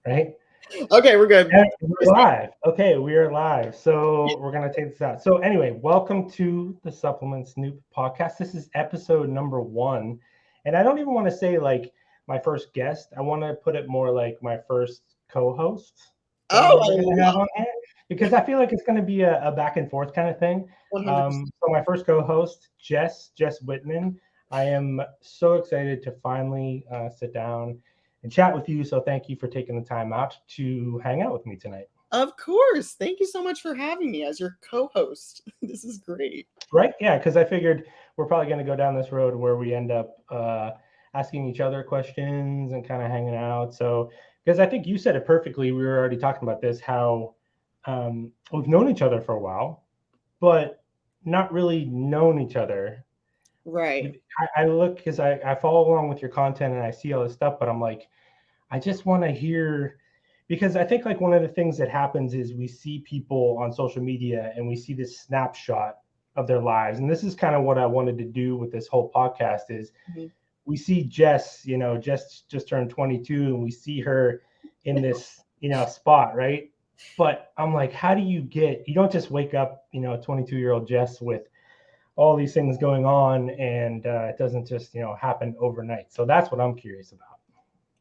right? Okay, we're good. And we're live. Okay, we are live. So we're gonna take this out. So anyway, welcome to the Supplement Snoop podcast. This is episode number 1, and I don't even want to say like my first guest. I want to put it more like my first co-host that Oh, we're I gonna have love on here because I feel like it's gonna be a back and forth kind of thing. 100%. So my first co-host, Jess Whitman. I am so excited to finally sit down and chat with you. So thank you for taking the time out to hang out with me tonight. Of course. Thank you so much for having me as your co-host. This is great. Right? Yeah, because I figured we're probably going to go down this road where we end up asking each other questions and kind of hanging out. So, because I think you said it perfectly, we were already talking about this, how we've known each other for a while, but not really known each other. Right. I look because I follow along with your content and I see all this stuff, but I'm like, I just want to hear because I think like one of the things that happens is we see people on social media and we see this snapshot of their lives. And this is kind of what I wanted to do with this whole podcast is Mhm. we see Jess, Jess just turned 22 and we see her in this, spot, right? But I'm like, how do you don't just wake up, 22-year-old Jess with all these things going on and it doesn't just, happen overnight. So that's what I'm curious about.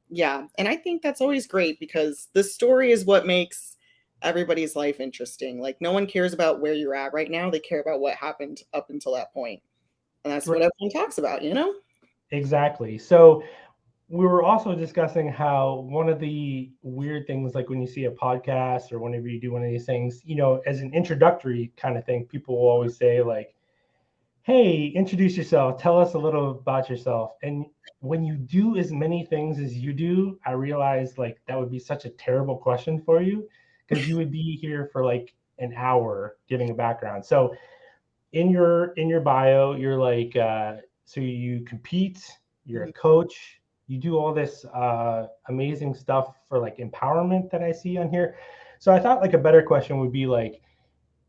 Yeah. And I think that's always great because the story is what makes everybody's life interesting. Like, no one cares about where you're at right now. They care about what happened up until that point. And that's what everyone talks about, you know? Exactly. So we were also discussing how one of the weird things, like when you see a podcast or whenever you do one of these things, as an introductory kind of thing, people will always say, like, hey, introduce yourself, tell us a little about yourself. And when you do as many things as you do, I realized like that would be such a terrible question for you because you would be here for like an hour giving a background. So in your bio, you're like, so you compete, you're a Mhm. coach, you do all this amazing stuff for like empowerment that I see on here. So I thought like a better question would be like,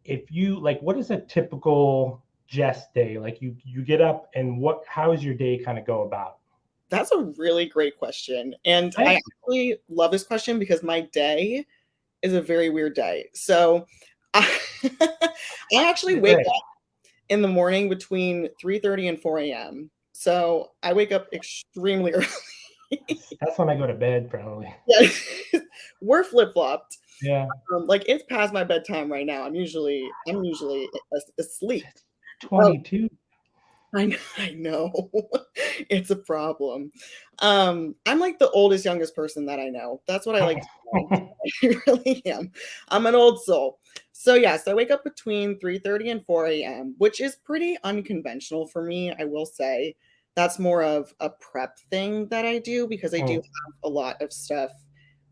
if you like, what is a typical Jess day? Like you get up and how does your day kind of go about? That's a really great question. And I Thank you. actually love this question because my day is a very weird day. So I, I actually wake Right. up in the morning between 3:30 and 4 a.m. So I wake up extremely early. That's when I go to bed, probably. Yeah, we're flip flopped. Yeah. Like it's past my bedtime right now. I'm usually asleep. 22. I know. It's a problem. I'm like the oldest, youngest person that I know. That's what I like to say. I really am. I'm an old soul. So yeah, so I wake up between 3:30 and 4 a.m., which is pretty unconventional for me, I will say. That's more of a prep thing that I do because I do Mm, have a lot of stuff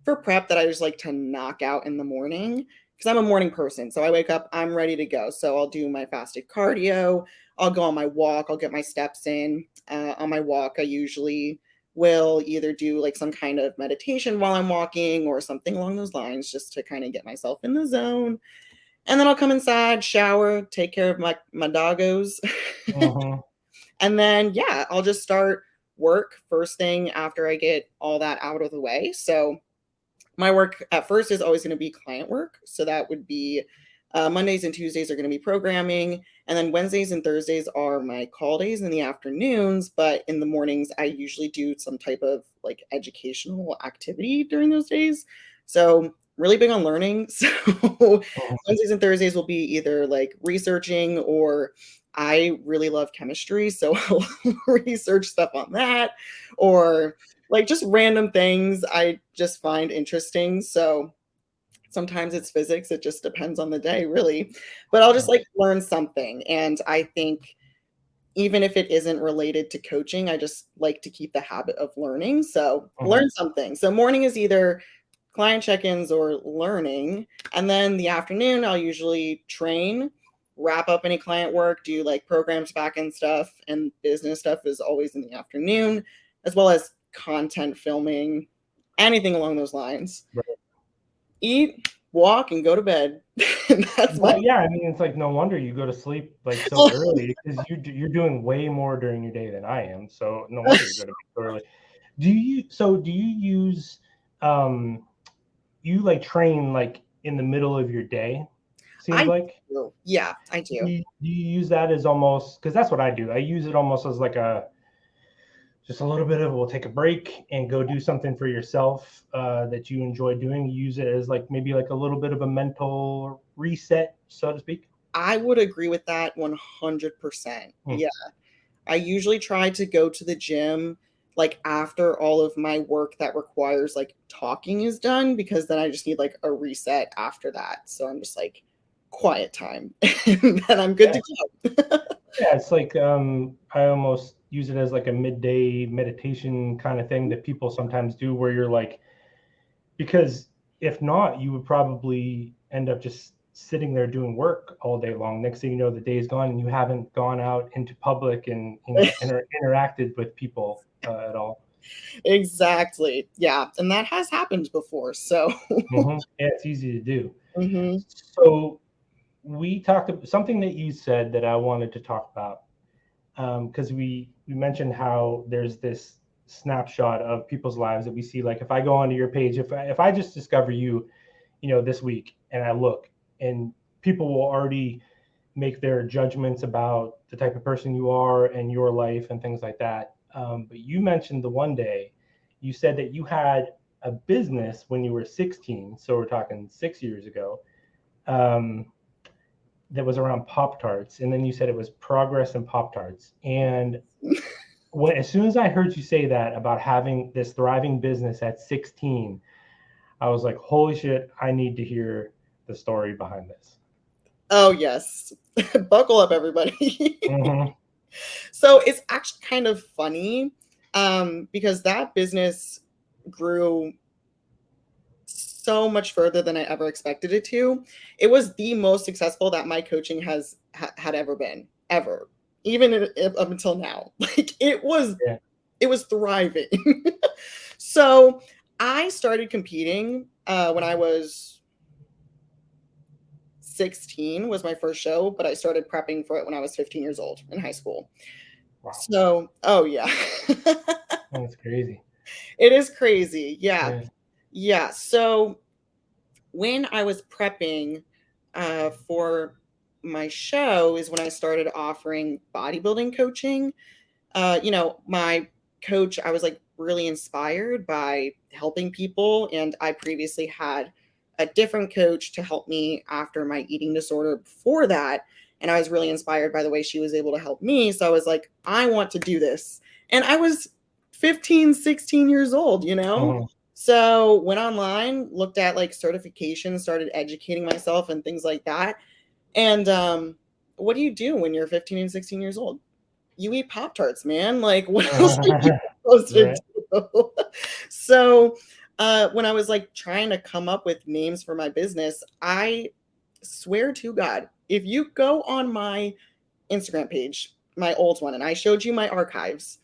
for prep that I just like to knock out in the morning because I'm a morning person. So I wake up, I'm ready to go. So I'll do my fasted cardio, I'll go on my walk, I'll get my steps in. On my walk, I usually will either do like some kind of meditation while I'm walking or something along those lines just to kind of get myself in the zone. And then I'll come inside, shower, take care of my doggos. mhm. And then, yeah, I'll just start work first thing after I get all that out of the way. So my work at first is always going to be client work. So that would be Mondays and Tuesdays are going to be programming. And then Wednesdays and Thursdays are my call days in the afternoons. But in the mornings, I usually do some type of like educational activity during those days. So really big on learning. So Wednesdays and Thursdays will be either like researching or I really love chemistry. So I'll research stuff on that or like just random things I just find interesting. So sometimes it's physics, it just depends on the day, really. But I'll just like learn something. And I think even if it isn't related to coaching, I just like to keep the habit of learning. So Mhm. learn something. So morning is either client check-ins or learning. And then the afternoon, I'll usually train, wrap up any client work, do like programs back end stuff, and business stuff is always in the afternoon, as well as content filming, anything along those lines. Right. Eat, walk, and go to bed. That's my Well, yeah, I mean, it's like no wonder you go to sleep like so early because you're doing way more during your day than I am. So no wonder you go to bed so early. Do you use you like train like in the middle of your day, seems I like. do. Yeah, I do. Do you use that as almost, because that's what I do. I use it almost as like a just a little bit of, we'll take a break and go do something for yourself that you enjoy doing. You use it as like maybe like a little bit of a mental reset, so to speak. I would agree with that 100%. Hmm. Yeah. I usually try to go to the gym like after all of my work that requires like talking is done, because then I just need like a reset after that. So I'm just like quiet time and then I'm good Yeah, to go. yeah. It's like I almost use it as like a midday meditation kind of thing that people sometimes do, where you're like, because if not, you would probably end up just sitting there doing work all day long. Next thing you know, the day's gone and you haven't gone out into public and interacted with people at all. Exactly. Yeah. And that has happened before. So, Yeah, it's easy to do. mhm. So we talked about something that you said that I wanted to talk about, because we mentioned how there's this snapshot of people's lives that we see. Like if I go onto your page, if I just discover you, this week, and I look, and people will already make their judgments about the type of person you are and your life and things like that. But you mentioned the one day you said that you had a business when you were 16, so we're talking 6 years ago, um, that was around Pop Tarts, and then you said it was Progress and Pop Tarts. And as soon as I heard you say that about having this thriving business at 16, I was like, holy shit, I need to hear the story behind this. Oh, yes. Buckle up, everybody. Mm-hmm. So it's actually kind of funny because that business grew so much further than I ever expected it to. It was the most successful that my coaching had ever been, ever, even up until now. Like Yeah. it was thriving. So I started competing when I was 16 was my first show, but I started prepping for it when I was 15 years old in high school. Wow. So, oh yeah. That's crazy. It is crazy. Yeah. Yeah. Yeah. So when I was prepping for my show is when I started offering bodybuilding coaching. My coach, I was like really inspired by helping people. And I previously had a different coach to help me after my eating disorder before that. And I was really inspired by the way she was able to help me. So I was like, I want to do this. And I was 15, 16 years old. Mhm. So went online, looked at like certifications, started educating myself and things like that. And what do you do when you're 15 and 16 years old? You eat Pop Tarts, man. Like, what else are you supposed to Right. do? So, when I was like trying to come up with names for my business, I swear to God, if you go on my Instagram page, my old one, and I showed you my archives,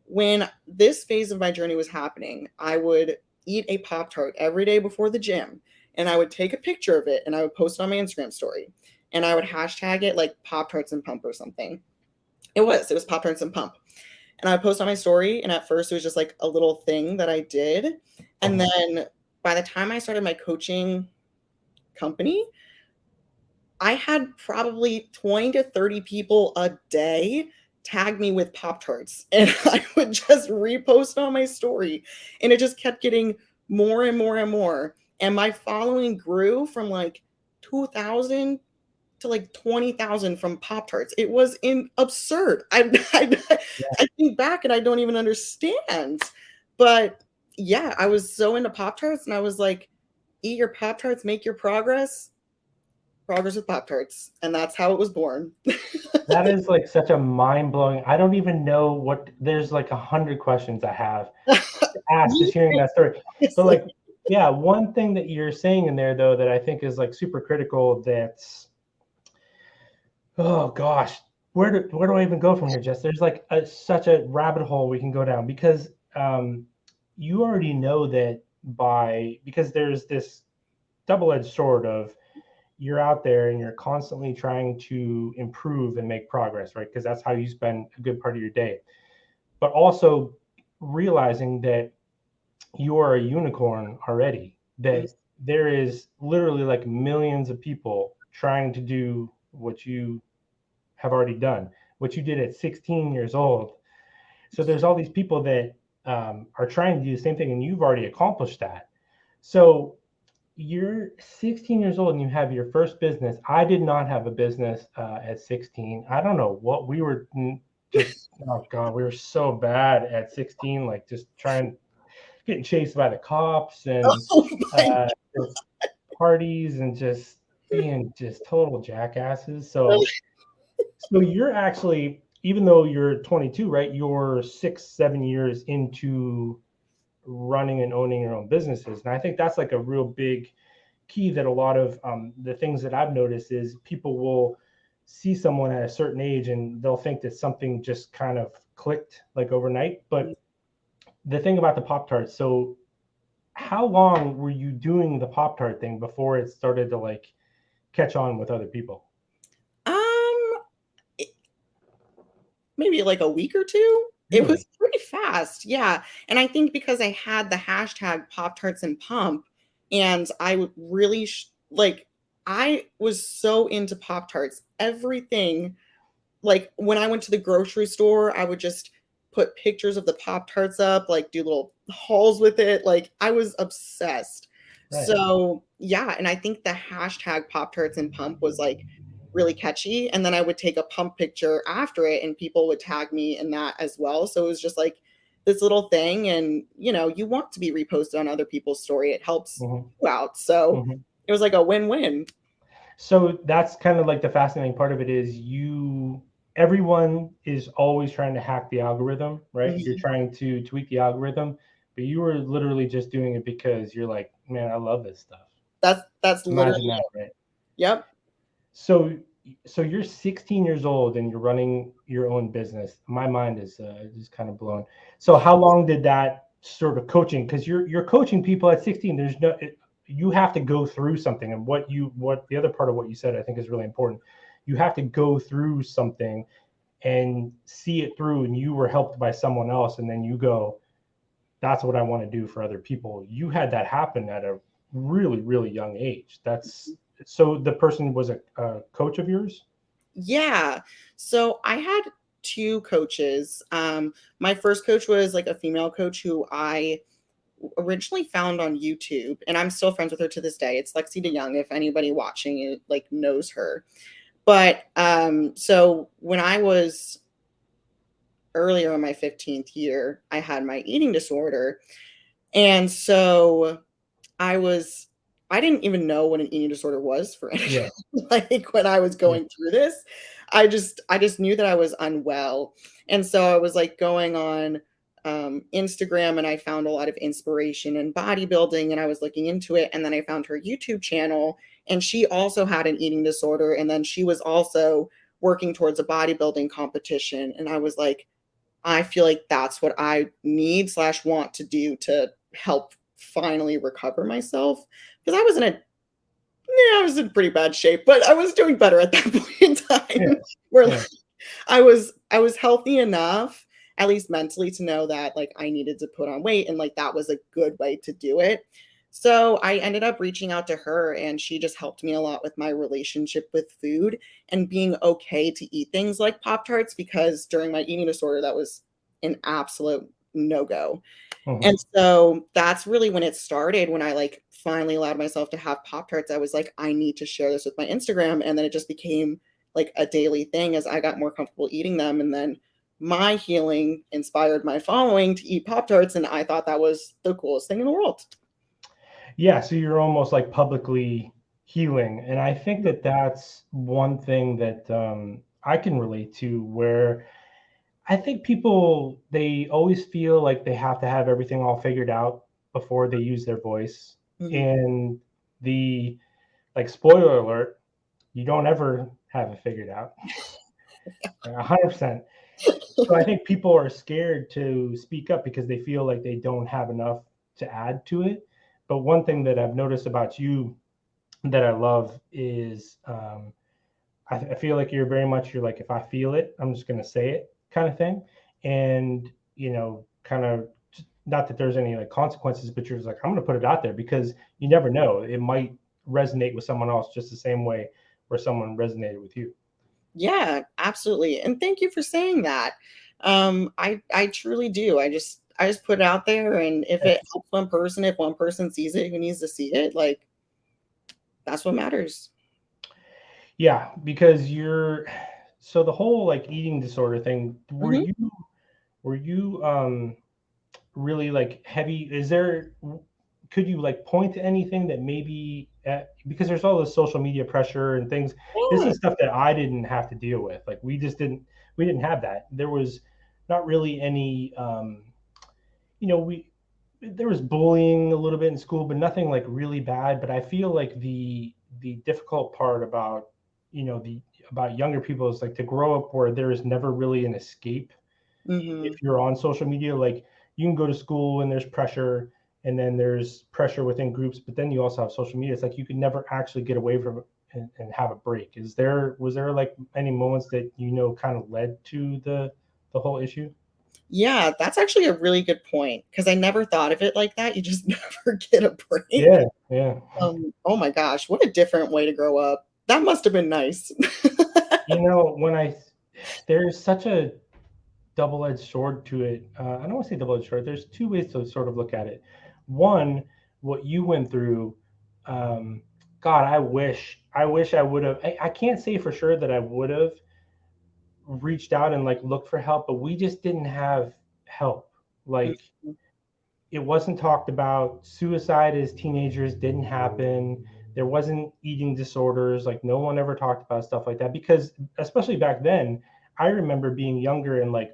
when this phase of my journey was happening, I would eat a Pop Tart every day before the gym, and I would take a picture of it and I would post it on my Instagram story, and I would hashtag it like Pop Tarts and Pump or something. It was Pop Tarts and Pump. And I would post on my story. And at first it was just like a little thing that I did. And Mhm. then by the time I started my coaching company, I had probably 20 to 30 people a day tag me with Pop Tarts. And I would just repost on my story. And it just kept getting more and more and more. And my following grew from like 2,000 to like 20,000 from Pop Tarts. It was absurd. I think back and I don't even understand. But yeah, I was so into Pop Tarts and I was like, eat your Pop Tarts, make your progress with Pop Tarts. And that's how it was born. That is like such a mind blowing. I don't even know what. There's like 100 questions I have to ask just hearing that story. But like, Honestly. yeah, one thing that you're saying in there though that I think is like super critical. That's, oh gosh, where do I even go from here, Jess? There's like such a rabbit hole we can go down, because um, you already know that because there's this double-edged sword of, you're out there and you're constantly trying to improve and make progress, right? Because that's how you spend a good part of your day. But also realizing that you are a unicorn already, that there is literally like millions of people trying to do what you have already done, what you did at 16 years old. So there's all these people that are trying to do the same thing, and you've already accomplished that. So you're 16 years old and you have your first business. I did not have a business at 16. I don't know what we were just, oh God, we were so bad at 16, like just trying, getting chased by the cops and Oh my uh, just parties and just being just total jackasses. So you're actually, even though you're 22, right? You're 6, 7 years into running and owning your own businesses, and I think that's like a real big key that a lot of the things that I've noticed is people will see someone at a certain age and they'll think that something just kind of clicked like overnight. But the thing about the Pop Tarts, so how long were you doing the Pop Tart thing before it started to like catch on with other people? Um, maybe like a week or two. It was Really? pretty fast. Yeah. And I think because I had the hashtag Pop Tarts and Pump, and I really like, I was so into Pop Tarts. Everything, like when I went to the grocery store, I would just put pictures of the Pop Tarts up, like do little hauls with it. Like I was obsessed. Right. So yeah, and I think the hashtag Pop Tarts and Pump was like really catchy. And then I would take a pump picture after it and people would tag me in that as well. So it was just like this little thing. And you want to be reposted on other people's story. It helps Mm-hmm. you out. So Mm-hmm. it was like a win-win. So that's kind of like the fascinating part of it is everyone is always trying to hack the algorithm, right? You're Mhm. trying to tweak the algorithm, but you were literally just doing it because you're like, man, I love this stuff. That's literally Imagine that, right? yep. So so you're 16 years old and you're running your own business. My mind is just kind of blown. So how long did that sort of coaching? Because you're coaching people at 16. You have to go through something, and what the other part of what you said I think is really important. You have to go through something and see it through, and you were helped by someone else, and then you go, that's what I want to do for other people. You had that happen at a really, really young age. That's so the person was a coach of yours? Yeah. So I had two coaches. My first coach was like a female coach who I originally found on YouTube, and I'm still friends with her to this day. It's Lexi DeYoung, if anybody watching it like knows her. But so when I was earlier in my 15th year, I had my eating disorder. And so I was I didn't even know what an eating disorder was for anything. Yeah. Like when I was Yeah. going through this, I just knew that I was unwell. And so I was like going on Instagram and I found a lot of inspiration in bodybuilding and I was looking into it. And then I found her YouTube channel and she also had an eating disorder. And then she was also working towards a bodybuilding competition. And I was like, I feel like that's what I need slash want to do to help finally recover myself because I was in pretty bad shape, but I was doing better at that point in Yeah. time where Yeah. like, I was healthy enough, at least mentally, to know that like I needed to put on weight and like that was a good way to do it. So I ended up reaching out to her and she just helped me a lot with my relationship with food and being okay to eat things like Pop Tarts because during my eating disorder, that was an absolute no go. Mhm. And so that's really when it started when I like finally allowed myself to have Pop Tarts. I was like, I need to share this with my Instagram. And then it just became like a daily thing as I got more comfortable eating them. And then my healing inspired my following to eat Pop Tarts. And I thought that was the coolest thing in the world. Yeah, so you're almost like publicly healing, and I think that that's one thing that I can relate to. Where I think people they always feel like they have to have everything all figured out before they use their voice, Mhm. and the like spoiler alert, you don't ever have it figured out, 100%. So I think people are scared to speak up because they feel like they don't have enough to add to it. But one thing that I've noticed about you that I love is I feel like you're like if I feel it, I'm just gonna say it kind of thing, and kind of not that there's any like consequences, but you're just like, I'm going to put it out there because you never know. It might resonate with someone else just the same way where someone resonated with you. Yeah, absolutely. And thank you for saying that. I truly do. I just put it out there, and if it helps one person, if one person sees it who needs to see it, like that's what matters. Yeah, because you're so the whole like eating disorder thing, Hmm. were you really like heavy? Is there could you like point to anything that maybe because there's all this social media pressure and things. This Yeah. is stuff that I didn't have to deal with. Like we didn't have that. There was not really any we there was bullying a little bit in school, but nothing like really bad. But I feel like the difficult part about the about younger people is like to grow up where there is never really an escape Hmm. if you're on social media. Like you can go to school and there's pressure, and then there's pressure within groups, but then you also have social media. It's like you could never actually get away from it and have a break. Was there like any moments that kind of led to the whole issue? Yeah, that's actually a really good point because I never thought of it like that. You just never get a break. Yeah, yeah. Oh my gosh, what a different way to grow up. That must have been nice. When I there's such a double-edged sword to it. I don't want to say double-edged sword. There's two ways to sort of look at it. One, what you went through. Um, God, I wish I would have. I can't say for sure that I would have reached out and like looked for help, but we just didn't have help. Like it wasn't talked about. Suicide as teenagers didn't happen. There wasn't eating disorders. Like no one ever talked about stuff like that because, especially back then, I remember being younger and like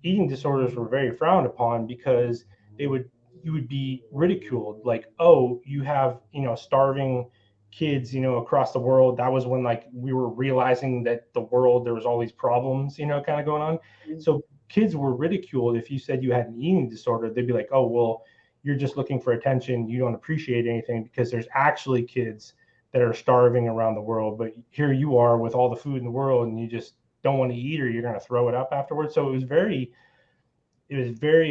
eating disorders were very frowned upon because they would you would be ridiculed. Like, oh, you have starving kids across the world. That was when like we were realizing that the world there was all these problems kind of going on. So kids were ridiculed if you said you had an eating disorder. They'd be like, oh well, you're just looking for attention, you don't appreciate anything, because there's actually kids that are starving around the world, but here you are with all the food in the world and you just don't want to eat, or you're going to throw it up afterwards. So it was very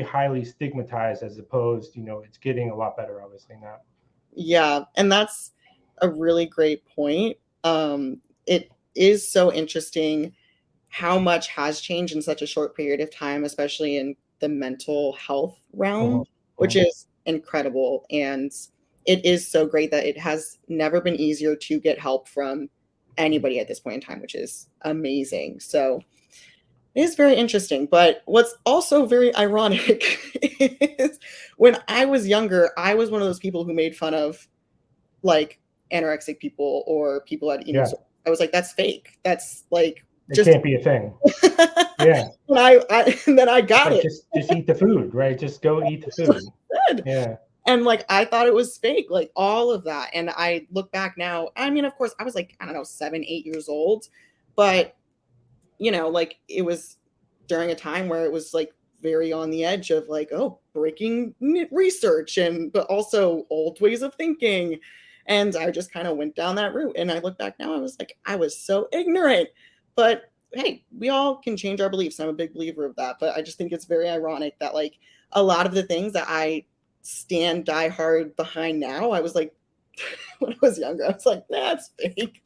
highly stigmatized, as opposed it's getting a lot better obviously now. Yeah, and that's a really great point. It is so interesting how much has changed in such a short period of time, especially in the mental health realm, Uh-huh. which Uh-huh. is incredible. And it is so great that it has never been easier to get help from anybody at this point in time, which is amazing. So it is very interesting. But what's also very ironic is when I was younger, I was one of those people who made fun of like anorexic people or people at eating Yeah, disorders. I was like, that's fake. That's like it just can't be a thing. Yeah, and and then I it's got like it. just eat the food, right? Just go eat the food. Good. Yeah. And like I thought it was fake, like all of that. And I look back now. I mean, of course, I was like, I don't know, 7, 8 years old, but like it was during a time where it was like very on the edge of like, oh, breaking research and but also old ways of thinking. And I just kind of went down that route. And I look back now, I was like, I was so ignorant. But hey, we all can change our beliefs. I'm a big believer of that. But I just think it's very ironic that like a lot of the things that I stand die hard behind now, I was like, when I was younger, I was like, that's fake.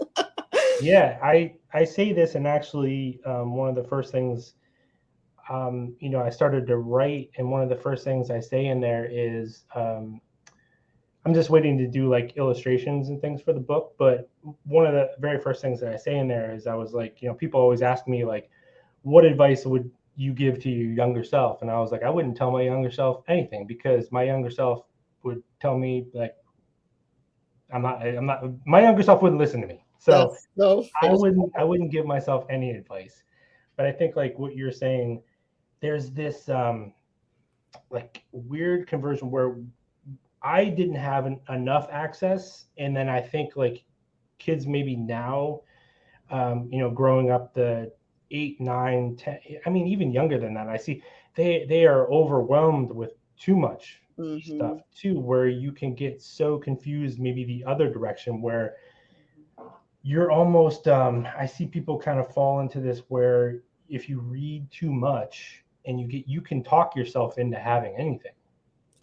Yeah, I say this, and actually, one of the first things, I started to write, and one of the first things I say in there is, I'm just waiting to do like illustrations and things for the book. But one of the very first things that I say in there is I was like, people always ask me like, what advice would you give to your younger self? And I was like, I wouldn't tell my younger self anything, because my younger self would tell me like, I'm not, my younger self wouldn't listen to me. So That's so full. I wouldn't give myself any advice. But I think like what you're saying, there's this like weird conversion where I didn't have enough access, and then I think like kids maybe now, growing up the 8, 9, 10, I mean even younger than that, I see they are overwhelmed with too much stuff Hmm. too, where you can get so confused, maybe the other direction, where you're almost I see people kind of fall into this where if you read too much, and you can talk yourself into having anything.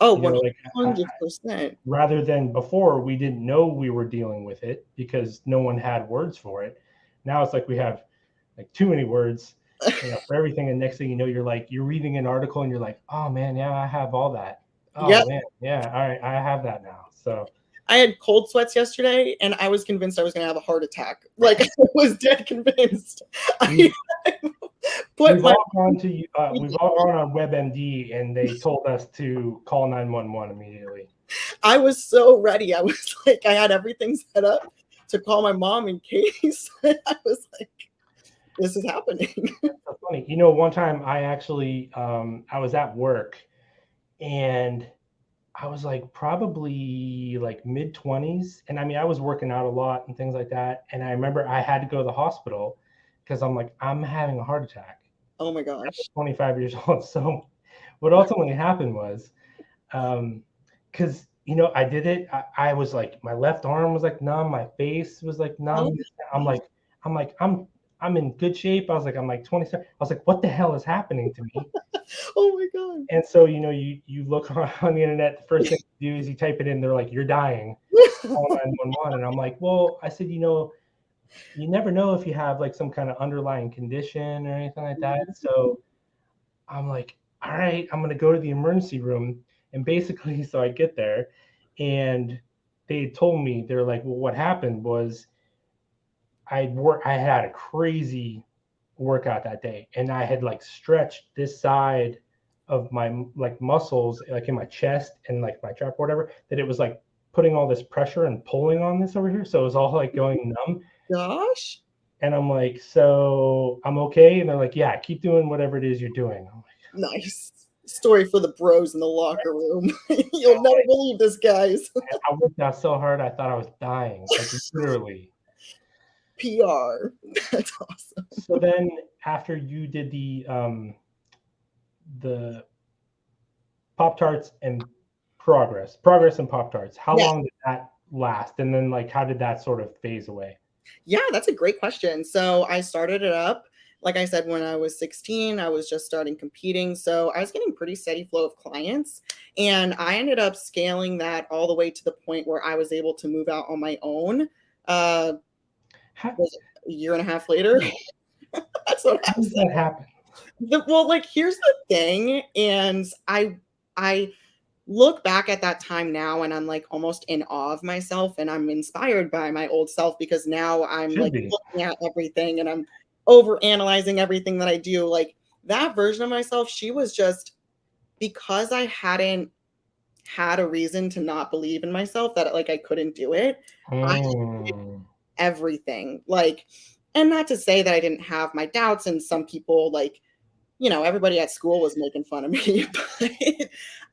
Oh, You know, like 100%. rather than before, we didn't know we were dealing with it because no one had words for it. Now it's like we have like too many words, for everything. And next thing you know, you're reading an article and you're like, oh man, yeah, I have all that. Oh Yep. man, yeah, all right, I have that now. So I had cold sweats yesterday, and I was convinced I was going to have a heart attack. Like, I was dead convinced. we've, Put we've my all gone to we've all gone on WebMD and they told us to call 911 immediately. I was so ready. I was like, I had everything set up to call my mom in case. I was like, this is happening. That's so funny. One time I actually I was at work and I was like probably like mid 20s. And I mean, I was working out a lot and things like that. And I remember I had to go to the hospital because I'm like, I'm having a heart attack. Oh my I was gosh. 25 years old. So what ultimately happened was, because I did it. I was like, my left arm was like numb, my face was like Oh, numb. I'm like, I'm in good shape. I'm like 27. I was like, what the hell is happening to me? oh my God. And so you look on the internet. The first thing you do is you type it in. They're like, you're dying. Call 911. And I'm like, well, I said, you never know if you have like some kind of underlying condition or anything like that. So I'm like, all right, I'm gonna go to the emergency room. And basically, so I get there, and they told me, they're like, well, what happened was I had a crazy workout that day, and I had like stretched this side of my like muscles, like in my chest and like my trap or whatever, that it was like putting all this pressure and pulling on this over here. So it was all like going numb. Gosh. And I'm like, so I'm okay. And they're like, yeah, keep doing whatever it is you're doing. I'm like, Nice. Story for the bros in the locker room. You'll never believe this, guys. I worked out so hard, I thought I was dying, like literally. PR. That's awesome. So then, after you did the Pop Tarts and progress and Pop Tarts, how Yeah. long did that last? And then, like, how did that sort of phase away? Yeah, that's a great question. So I started it up, like I said, when I was 16. I was just starting competing. So I was getting pretty steady flow of clients. And I ended up scaling that all the way to the point where I was able to move out on my own. Was a year and a half later. That's what How does that happen? Well, like, here's the thing. And I look back at that time now and I'm like almost in awe of myself, and I'm inspired by my old self because now I'm Should like be. looking at everything and I'm over analyzing everything that I do. Like, that version of myself, she was just, because I hadn't had a reason to not believe in myself that like I couldn't do it. I did everything. Like, and not to say that I didn't have my doubts, and some people, like, everybody at school was making fun of me, but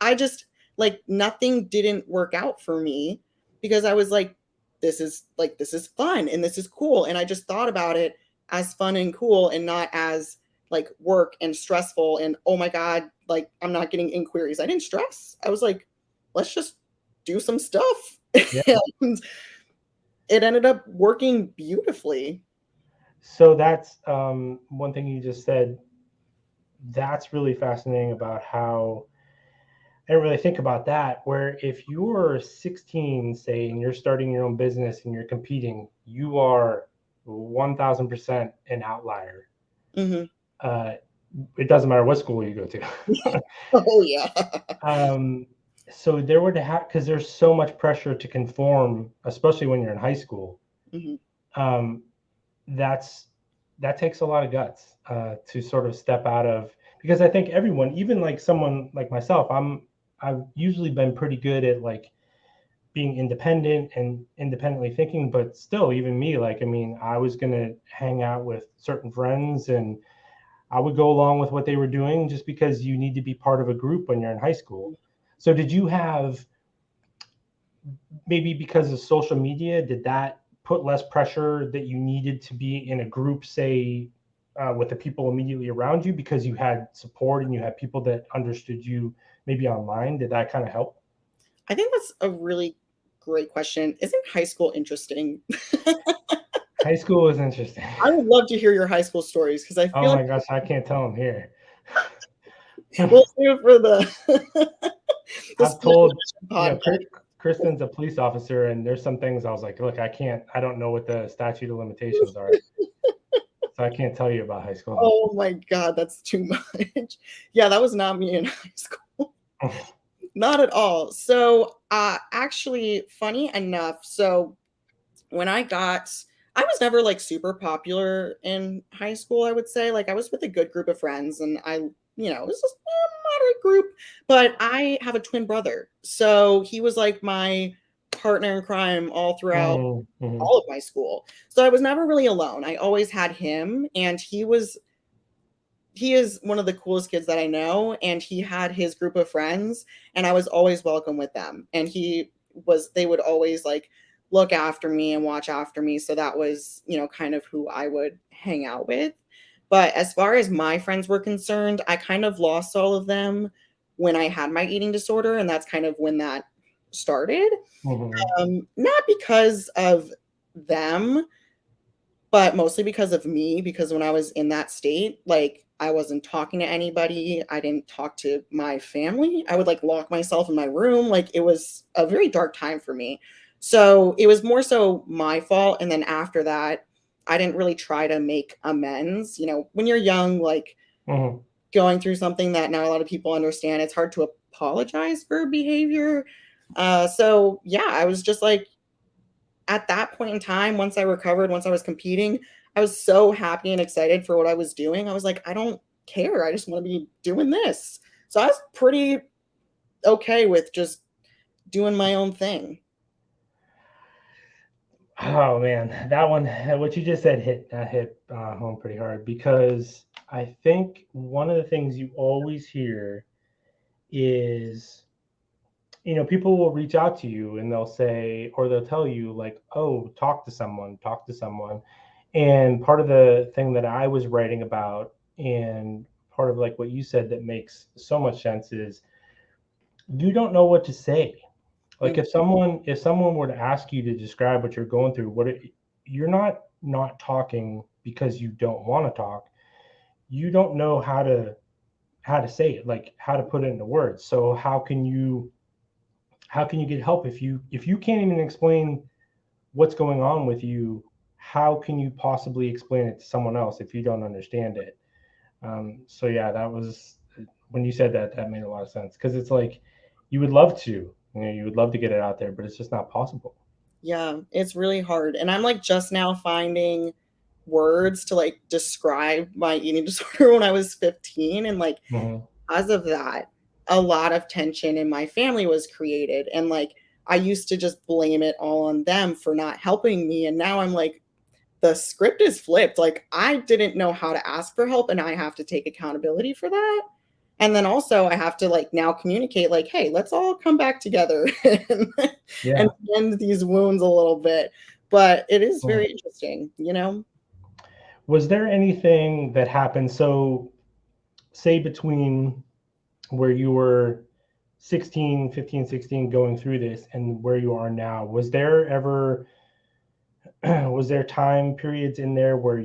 I just, like, nothing didn't work out for me because I was like, this is fun and this is cool. And I just thought about it as fun and cool and not as like work and stressful and, oh my God, like, I'm not getting inquiries. I didn't stress. I was like, let's just do some stuff. Yeah. And it ended up working beautifully. So that's one thing you just said. That's really fascinating about how I didn't really think about that. Where if you're 16, say, and you're starting your own business and you're competing, you are 1000% an outlier. Mm-hmm. It doesn't matter what school you go to. Oh, yeah. So there would have, because there's so much pressure to conform, especially when you're in high school. Mm-hmm. That takes a lot of guts to sort of step out of, because I think everyone, even like someone like myself, I've usually been pretty good at like being independent and independently thinking, but still, even me, like, I mean, I was gonna hang out with certain friends and I would go along with what they were doing just because you need to be part of a group when you're in high school. So did you have, maybe because of social media, did that put less pressure that you needed to be in a group, say, with the people immediately around you because you had support and you had people that understood you maybe online? Did that kind of help? I think that's a really great question. Isn't high school interesting? High school is interesting. I would love to hear your high school stories because I Oh feel like, my gosh, I can't tell them here. We'll save it for the I've told, podcast. Kristen's a police officer, and there's some things I was like, look, I don't know what the statute of limitations are. So I can't tell you about high school. Oh my God, that's too much. Yeah, that was not me in high school. Not at all. So actually, funny enough, so when I was never like super popular in high school, I would say. Like I was with a good group of friends and it was just a moderate group, but I have a twin brother. So he was like my partner in crime all throughout Mm-hmm. all of my school. So I was never really alone. I always had him, and he is one of the coolest kids that I know, and he had his group of friends, and I was always welcome with them. And they would always like look after me and watch after me. So that was, kind of who I would hang out with. But as far as my friends were concerned, I kind of lost all of them when I had my eating disorder, and that's kind of when that started. Not because of them, but mostly because of me, because when I was in that state, like I wasn't talking to anybody. I didn't talk to my family. I would like lock myself in my room. Like it was a very dark time for me. So it was more so my fault. And then after that, I didn't really try to make amends. When you're young, like going through something that not a lot of people understand, it's hard to apologize for behavior. So yeah, I was just like, at that point in time, once I recovered, once I was competing, I was so happy and excited for what I was doing. I was like, I don't care. I just want to be doing this. So I was pretty okay with just doing my own thing. Oh man, that one, what you just said hit home pretty hard, because I think one of the things you always hear is, people will reach out to you and they'll say, or they'll tell you like, oh, talk to someone. And part of the thing that I was writing about, and part of like what you said that makes so much sense, is you don't know what to say. Like if someone were to ask you to describe what you're going through, you're not talking because you don't want to talk. You don't know how to say it, like how to put it into words. So how can you get help if you can't even explain what's going on with you? How can you possibly explain it to someone else if you don't understand it? So yeah, that was, when you said that, that made a lot of sense, because it's like you would love to, you would love to get it out there, but it's just not possible. Yeah, it's really hard. And I'm like just now finding words to like describe my eating disorder when I was 15. And like, Mm-hmm. because of that, a lot of tension in my family was created. And like, I used to just blame it all on them for not helping me. And now I'm like, the script is flipped. Like, I didn't know how to ask for help, and I have to take accountability for that. And then also, I have to like now communicate, like, hey, let's all come back together and, Yeah. and mend these wounds a little bit. But it is Mm. very interesting. Was there anything that happened? So, say between where you were 16, 15, 16, going through this, and where you are now, was there ever was there time periods in there where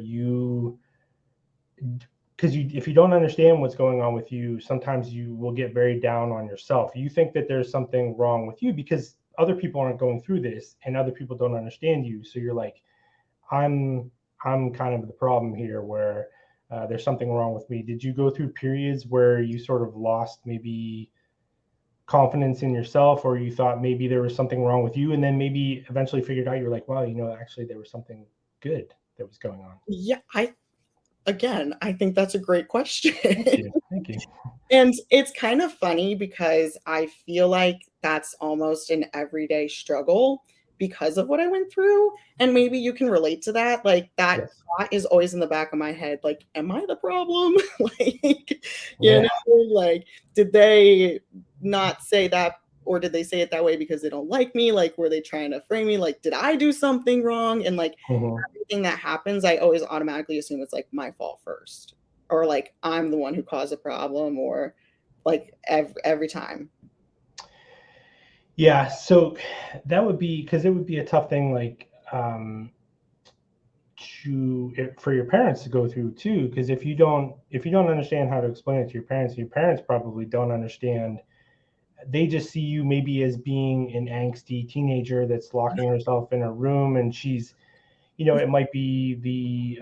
because if you don't understand what's going on with you, sometimes you will get very down on yourself. You think that there's something wrong with you because other people aren't going through this and other people don't understand you. So you're like, I'm I'm kind of the problem here, where there's something wrong with me. Did you go through periods where you sort of lost maybe confidence in yourself, or you thought maybe there was something wrong with you, and then maybe eventually figured out, you're like, wow, actually there was something good that was going on? Yeah, I think that's a great question. Thank you. Thank you. And it's kind of funny because I feel like that's almost an everyday struggle because of what I went through. And maybe you can relate to that. Like that Yes. thought is always in the back of my head. Like, am I the problem? like, you Yeah. know, like, did they not say that? Or did they say it that way because they don't like me? Like, were they trying to frame me? Like, did I do something wrong? And like, Mhm. everything that happens, I always automatically assume it's like my fault first, or like I'm the one who caused a problem, or like every time. Yeah, so that would be, because it would be a tough thing, like, for your parents to go through too, because if you don't understand how to explain it to your parents probably don't understand. They just see you maybe as being an angsty teenager that's locking herself in a room, and she's, it might be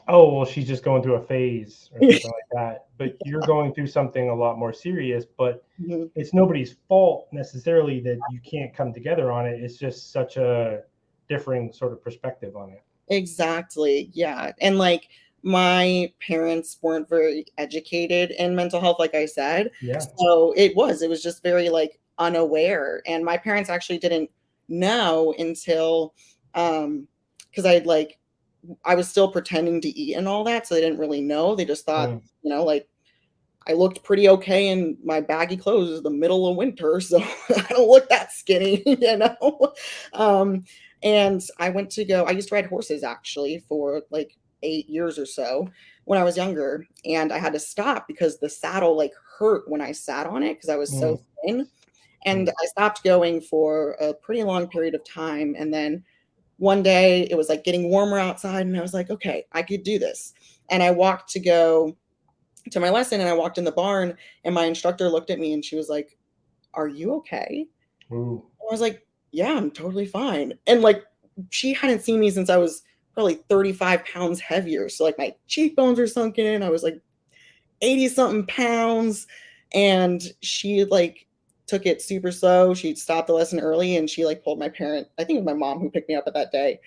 oh, well, she's just going through a phase or something like that. But you're going through something a lot more serious, but Mhm. it's nobody's fault necessarily that you can't come together on it. It's just such a differing sort of perspective on it. Exactly. Yeah. And like my parents weren't very educated in mental health, like I said. Yeah. So it was just very like unaware. And my parents actually didn't know until because I was still pretending to eat and all that. So they didn't really know. They just thought, Mm. like I looked pretty okay in my baggy clothes in the middle of winter, so I don't look that skinny, Um, and I used to ride horses actually for like 8 years or so when I was younger, and I had to stop because the saddle like hurt when I sat on it because I was so Mm. thin. And Mm. I stopped going for a pretty long period of time. And then one day it was like getting warmer outside, and I was like, okay, I could do this. And I walked to go to my lesson and I walked in the barn and my instructor looked at me and she was like, "Are you okay?" Ooh. I was like, "Yeah, I'm totally fine." And like she hadn't seen me since I was probably 35 pounds heavier. So like my cheekbones were sunken in. I was like 80 something pounds. And she like took it super slow. She stopped the lesson early and she like pulled my parent, I think it was my mom who picked me up at that day,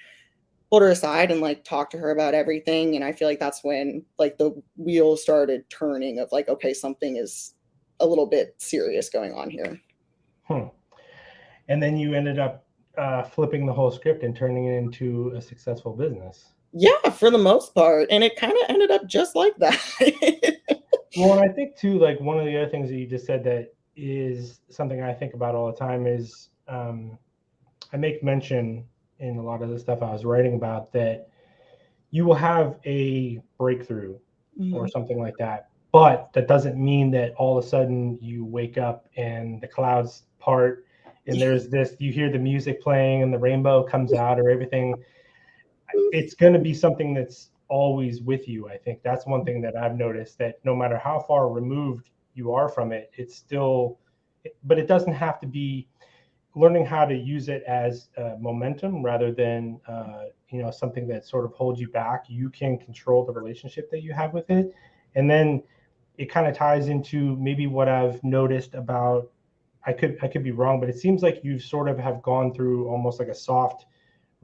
pulled her aside and like talked to her about everything. And I feel like that's when like the wheels started turning of like, okay, something is a little bit serious going on here. Hmm. And then you ended up flipping the whole script and turning it into a successful business. Yeah, for the most part. And it kind of ended up just like that. Well, and I think too, like one of the other things that you just said that is something I think about all the time is I make mention in a lot of the stuff I was writing about that you will have a breakthrough or Mhm. something like that. But that doesn't mean that all of a sudden you wake up and the clouds part and there's this, you hear the music playing and the rainbow comes out or everything. It's going to be something that's always with you. I think that's one thing that I've noticed, that no matter how far removed you are from it, it's still, but it doesn't have to be. Learning how to use it as momentum rather than something that sort of holds you back. You can control the relationship that you have with it, and then it kind of ties into maybe what I've noticed about. I could be wrong, but it seems like you sort of have gone through almost like a soft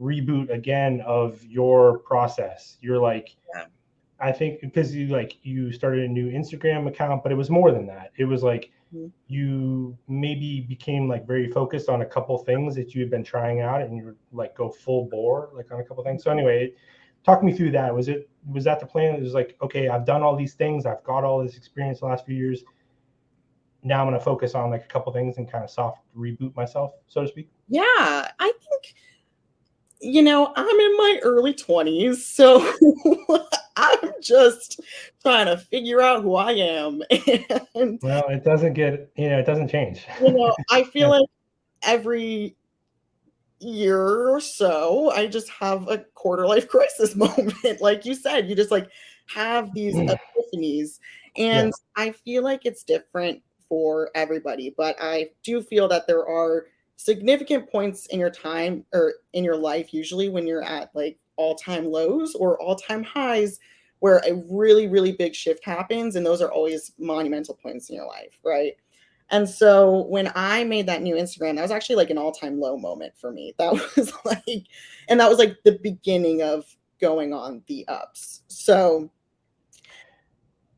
reboot again of your process. You're like, Yeah. I think because you started a new Instagram account, but it was more than that. It was like Mhm. you maybe became like very focused on a couple things that you had been trying out, and you were like go full bore like on a couple things. So anyway, talk me through that. Was that the plan? It was like, okay, I've done all these things, I've got all this experience the last few years. Now I'm going to focus on like a couple things and kind of soft reboot myself, so to speak. Yeah, I think, I'm in my early 20s, so I'm just trying to figure out who I am. And, Well, it doesn't change. I feel Yeah. like every year or so, I just have a quarter life crisis moment. Like you said, you just like have these epiphanies. Yeah. And I feel like it's different for everybody, but I do feel that there are significant points in your time or in your life, usually when you're at like all time lows or all time highs, where a really, really big shift happens. And those are always monumental points in your life, right? And so when I made that new Instagram, that was actually like an all-time low moment for me. That was like, and that was like the beginning of going on the ups. So,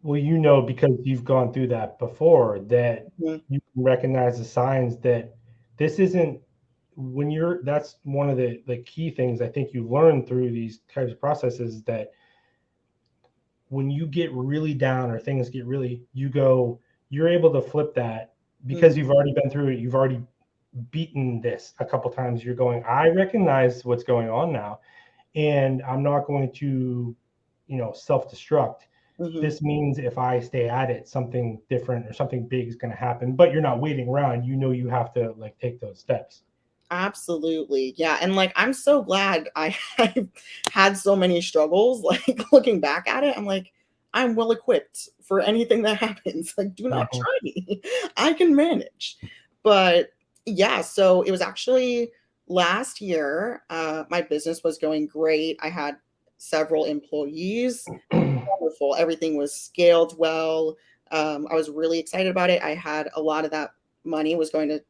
Well, because you've gone through that before, that mhm, you can recognize the signs that this isn't that's one of the key things I think you learn through these types of processes, that when you get really down or things get really, you're able to flip that mhm, because you've already been through it. You've already beaten this a couple times. You're going, I recognize what's going on now, and I'm not going to, self-destruct. mhm. This means if I stay at it, something different or something big is going to happen. But you're not waiting around. You have to like take those steps. Absolutely. Yeah. And like, I'm so glad I've had so many struggles. Like, looking back at it, I'm like, I'm well equipped for anything that happens. Like, do not Mhm. try me. I can manage. But yeah, so it was actually last year. My business was going great. I had several employees. Wonderful. Everything was scaled well. I was really excited about it. I had a lot of that money was going to,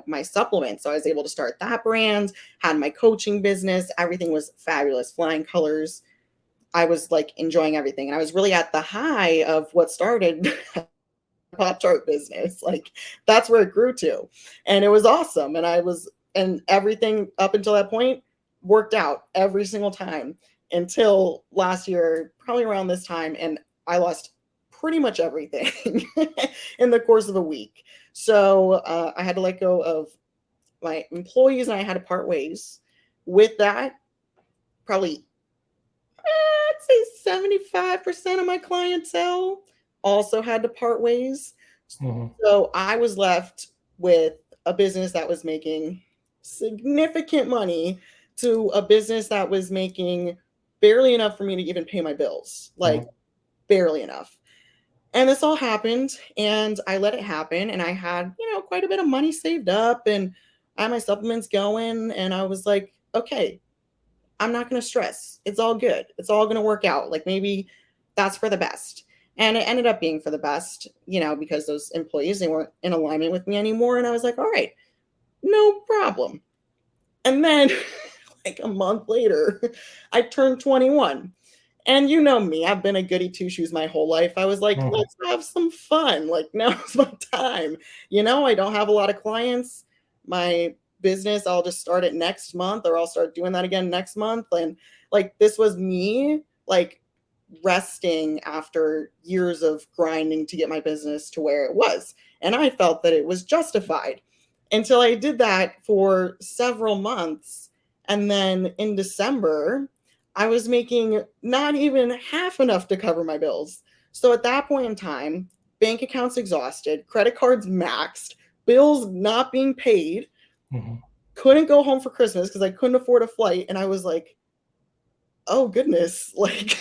my supplements. So I was able to start that brand, had my coaching business. Everything was fabulous, flying colors. I was like enjoying everything. And I was really at the high of what started Pop Tart business. Like, that's where it grew to. And it was awesome. And everything up until that point worked out every single time until last year, probably around this time. And I lost pretty much everything in the course of a week. So I had to let go of my employees and I had to part ways. With that, probably I'd say 75% of my clientele also had to part ways. Mhm. So I was left with a business that was making significant money to a business that was making barely enough for me to even pay my bills, like Mhm. barely enough. And this all happened and I let it happen. And I had, quite a bit of money saved up and I had my supplements going. And I was like, okay, I'm not going to stress. It's all good. It's all going to work out. Like, maybe that's for the best. And it ended up being for the best, because those employees, they weren't in alignment with me anymore. And I was like, all right, no problem. And then like a month later, I turned 21. And you know me, I've been a goody two shoes my whole life. I was like, Mhm. let's have some fun. Like, now's my time. I don't have a lot of clients. My business, I'll just start it next month, or I'll start doing that again next month. And like, this was me, like, resting after years of grinding to get my business to where it was. And I felt that it was justified until I did that for several months. And then in December, I was making not even half enough to cover my bills. So at that point in time, bank accounts exhausted, credit cards maxed, bills not being paid, Mhm. couldn't go home for Christmas because I couldn't afford a flight. And I was like, oh goodness, like,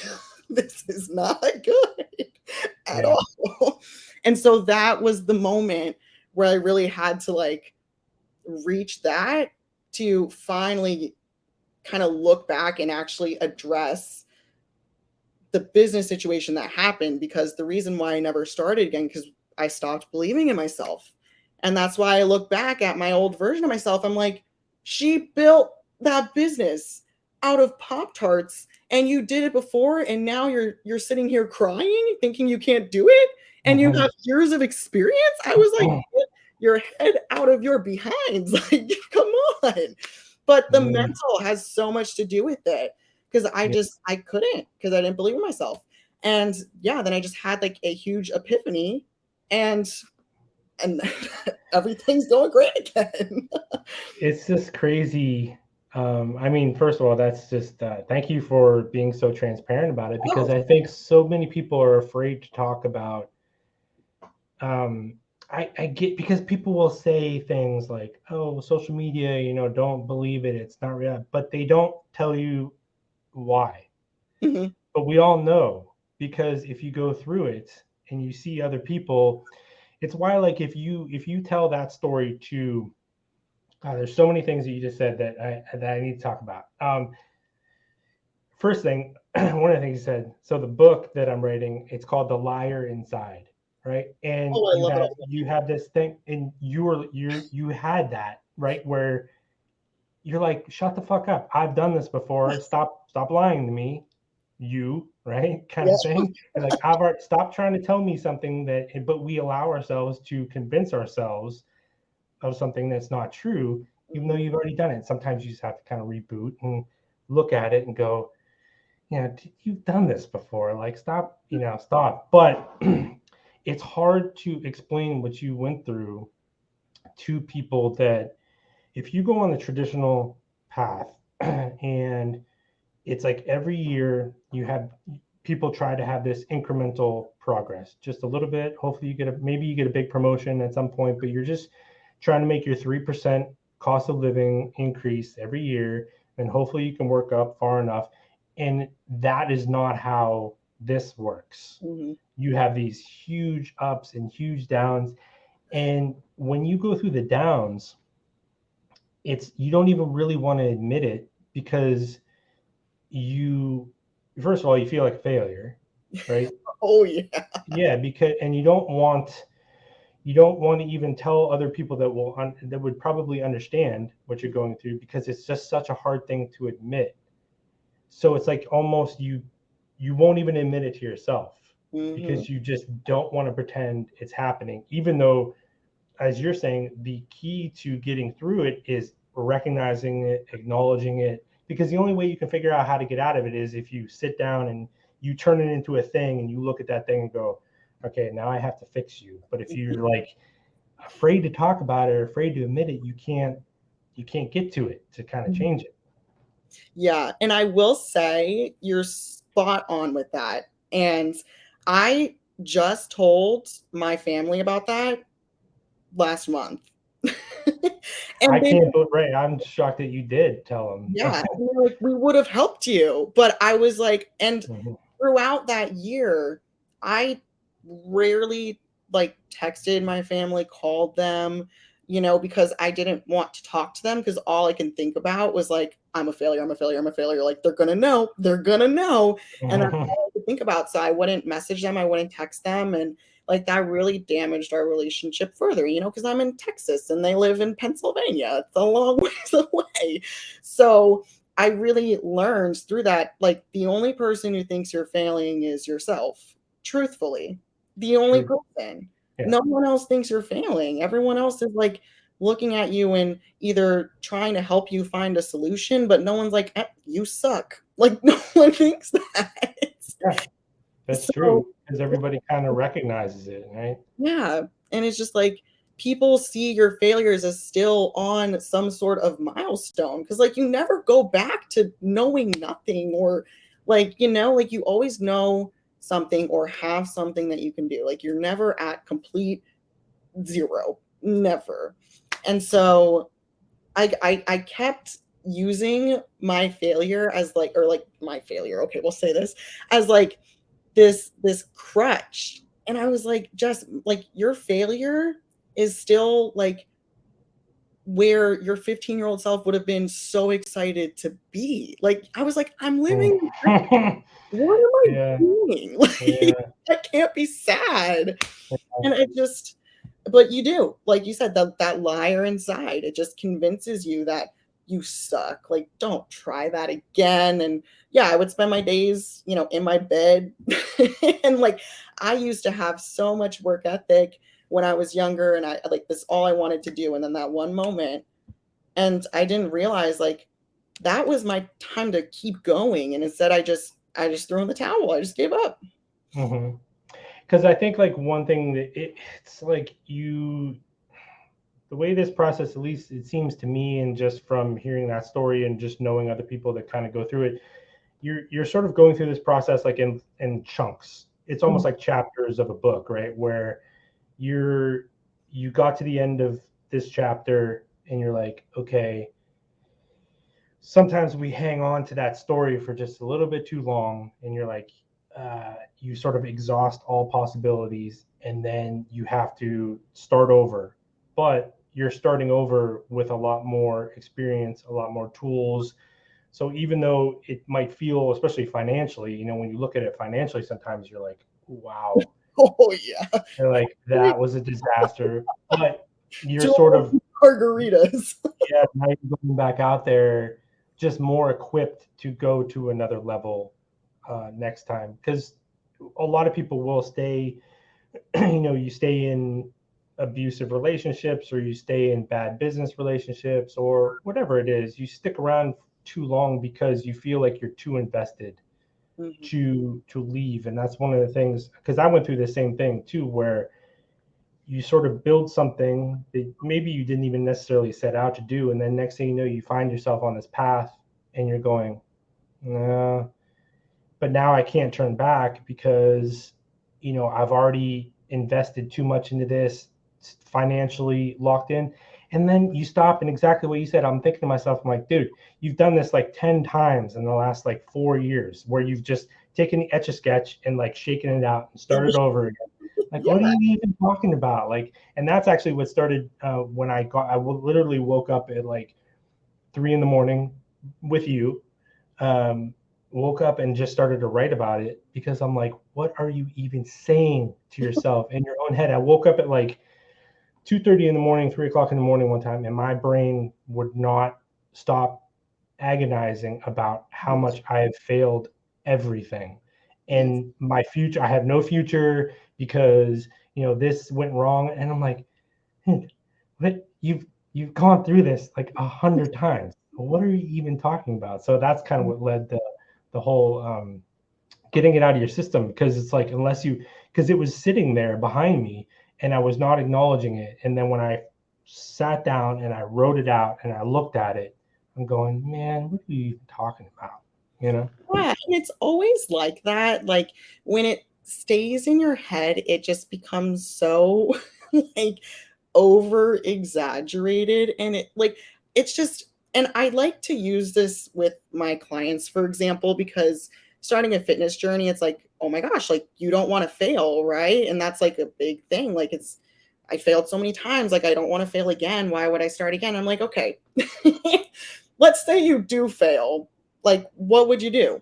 this is not good at Yeah. all. And so that was the moment where I really had to like reach that to finally kind of look back and actually address the business situation that happened, because the reason why I never started again, because I stopped believing in myself. And that's why I look back at my old version of myself. I'm like, she built that business out of Pop Tarts and you did it before, and now you're sitting here crying thinking you can't do it, and you Mhm. have years of experience. I was like, get your head out of your behinds. Like, come on. But the Mhm. mental has so much to do with it, because Yeah. I couldn't, because I didn't believe in myself. And yeah, then I just had like a huge epiphany, and and everything's going great again. It's just crazy. I mean, first of all, that's just thank you for being so transparent about it, because Oh, I think so many people are afraid to talk about. Um, I get, because people will say things like, "Oh, social media, don't believe it. It's not real," but they don't tell you why. mhm. But we all know, because if you go through it and you see other people, it's why, like, if you tell that story to, there's so many things that you just said that I need to talk about. First thing, one of the things you said. So the book that I'm writing, it's called The Liar Inside, right? And Oh, I love it all. you have this thing, and you had that, right, where you're like, shut the fuck up. I've done this before. Stop lying to me, right? Kind Yeah. of thing. You're like, I've already, stop trying to tell me something that, but we allow ourselves to convince ourselves of something that's not true, even though Mhm. you've already done it. Sometimes you just have to kind of reboot and look at it and go, yeah, you've done this before. Like, stop, stop. But it's hard to explain what you went through to people that, if you go on the traditional path, and it's like every year you have people try to have this incremental progress, just a little bit. Hopefully maybe you get a big promotion at some point, but you're just trying to make your 3% cost of living increase every year, and hopefully you can work up far enough. And that is not how this works. Mm-hmm. You have these huge ups and huge downs. And when you go through the downs, it's you don't even really want to admit it because you first of all you feel like a failure, right? Oh yeah. Yeah, because and you don't want to even tell other people that would probably understand what you're going through because it's just such a hard thing to admit. So it's like almost you won't even admit it to yourself Mm-hmm. because you just don't want to pretend it's happening, even though, as you're saying, the key to getting through it is recognizing it, acknowledging it, because the only way you can figure out how to get out of it is if you sit down and you turn it into a thing and you look at that thing and go, okay, now I have to fix you. But if you're like afraid to talk about it or afraid to admit it, you can't get to it to kind of change it. Yeah, and I will say you're spot on with that. And I just told my family about that last month. I And they, can't believe, right? I'm shocked that you did tell them. yeah, and they're like, we would have helped you. But I was like, and Mhm. throughout that year, I rarely like texted my family, called them, because I didn't want to talk to them because all I can think about was like, I'm a failure, I'm a failure, I'm a failure. Like they're gonna know, they're gonna know. And that's Mhm. all I could think about. So I wouldn't message them, I wouldn't text them. And like that really damaged our relationship further, because I'm in Texas and they live in Pennsylvania. It's a long ways away. So I really learned through that, like the only person who thinks you're failing is yourself. Truthfully, the only True. person. Yeah. No one else thinks you're failing. Everyone else is like looking at you and either trying to help you find a solution, but no one's like, you suck. Like no one thinks that. Yeah. That's true So because everybody kind of recognizes it, right? yeah. And it's just like people see your failures as still on some sort of milestone because, like, you never go back to knowing nothing or, like you always know something or have something that you can do. Like, you're never at complete zero, never. And so I kept using my failure as like, or like my failure, okay, we'll say this as like this crutch. And I was like, just like your failure is still like where your 15-year-old self would have been so excited to be. Like I was like, I'm living in dream. Mm. What am I Yeah. doing? Like Yeah. I can't be sad. And I just, but you do, like you said, that liar inside, it just convinces you that you suck. Like, don't try that again. And yeah, I would spend my days, in my bed. And like, I used to have so much work ethic when I was younger, and I like this all I wanted to do. And then that one moment, and I didn't realize like that was my time to keep going. And instead, I just threw in the towel. I just gave up. Mm-hmm. Because I think like one thing that it's like the way this process, at least it seems to me, and just from hearing that story and just knowing other people that kind of go through it, you're sort of going through this process like in chunks. It's almost like chapters of a book, right? Where you got to the end of this chapter and you're like, okay, sometimes we hang on to that story for just a little bit too long, and you're like, you sort of exhaust all possibilities, and then you have to start over. But you're starting over with a lot more experience, a lot more tools. So even though it might feel, especially financially, when you look at it financially, sometimes you're like, wow, Oh yeah. you're like, that was a disaster. But you're sort of, Two margaritas. yeah, now you're going back out there just more equipped to go to another level next time. Because a lot of people will stay, you stay in abusive relationships or you stay in bad business relationships or whatever it is. You stick around too long because you feel like you're too invested Mhm. to leave. And that's one of the things, because I went through the same thing too, where you sort of build something that maybe you didn't even necessarily set out to do, and then next thing you know you find yourself on this path and you're going, nah, but now I can't turn back because I've already invested too much into this, financially locked in. And then you stop, and exactly what you said, I'm thinking to myself, I'm like, dude, you've done this like 10 times in the last like 4 years, where you've just taken the Etch-a-Sketch and like shaken it out and started over again. Like, what are Yeah. you even talking about? Like, and that's actually what started when I literally woke up at like 3 in the morning with you, um, woke up and just started to write about it, because I'm like, what are you even saying to yourself in your own head? I woke up at like 2:30 in the morning, 3 o'clock in the morning one time, and my brain would not stop agonizing about how much I have failed everything. Yes. And my future, I have no future because, this went wrong. And I'm like, but you've gone through this like 100 times. What are you even talking about? So that's kind of what led the whole getting it out of your system, because it's like, because it was sitting there behind me and I was not acknowledging it. And then when I sat down and I wrote it out and I looked at it, I'm going, man, what are you even talking about? You know? Yeah, and it's always like that. Like when it stays in your head, it just becomes so like over exaggerated, and it's just, and I like to use this with my clients, for example, because starting a fitness journey, it's like, oh my gosh, like you don't want to fail, right? And that's like a big thing. Like it's, I failed so many times, like I don't want to fail again. Why would I start again? I'm like, okay, let's say you do fail. Like, what would you do?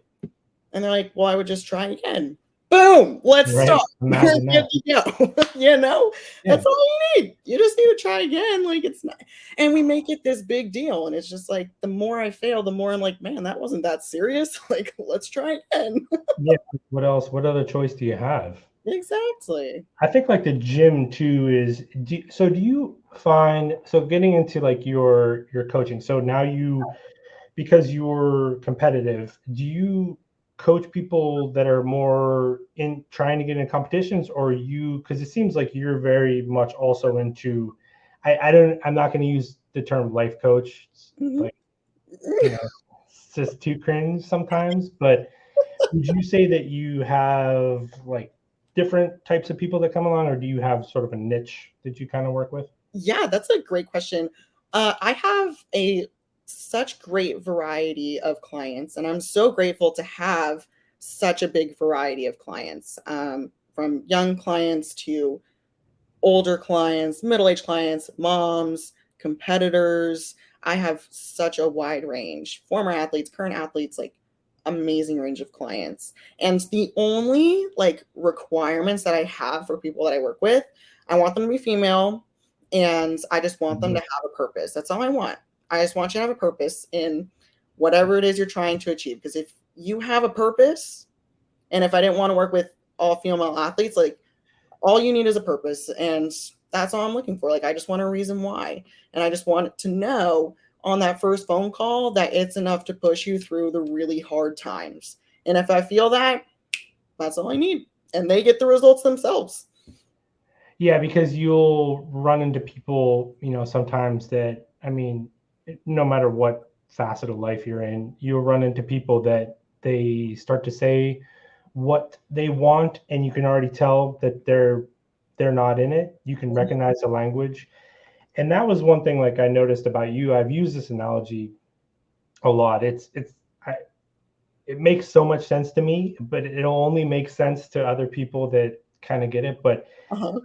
And they're like, well, I would just try again. Boom, let's start. Right. We're Imagine good that. to go. Yeah. That's all you need. You just need to try again. Like it's not, and we make it this big deal. And it's just like the more I fail, the more I'm like, man, that wasn't that serious. Like, let's try again. Yeah. What else? What other choice do you have? Exactly. I think like the gym too is, do you find, so getting into like your coaching, so now because you're competitive, do you coach people that are more in trying to get in competitions, or because it seems like you're very much also into, I'm not going to use the term life coach. It's Mhm. like, it's just too cringe sometimes, but would you say that you have like different types of people that come along, or do you have sort of a niche that you kind of work with? Yeah, that's a great question. I have a such great variety of clients, and I'm so grateful to have such a big variety of clients, from young clients to older clients, middle-aged clients, moms, competitors. I have such a wide range. Former athletes, current athletes, like amazing range of clients. And the only like requirements that I have for people that I work with, I want them to be female, and I just want them to Mhm. have a purpose. That's all I want. I just want you to have a purpose in whatever it is you're trying to achieve. Because if you have a purpose, and if I didn't want to work with all female athletes, like all you need is a purpose, and that's all I'm looking for. Like I just want a reason why, and I just want to know on that first phone call that it's enough to push you through the really hard times. And if I feel that, that's all I need, and they get the results themselves. Yeah, because you'll run into people, sometimes that, I mean, no matter what facet of life you're in, you'll run into people that they start to say what they want, and you can already tell that they're not in it. You can recognize the language. And that was one thing like I noticed about you. I've used this analogy a lot. I, it makes so much sense to me, but it'll only make sense to other people that kind of get it. But Uh-huh.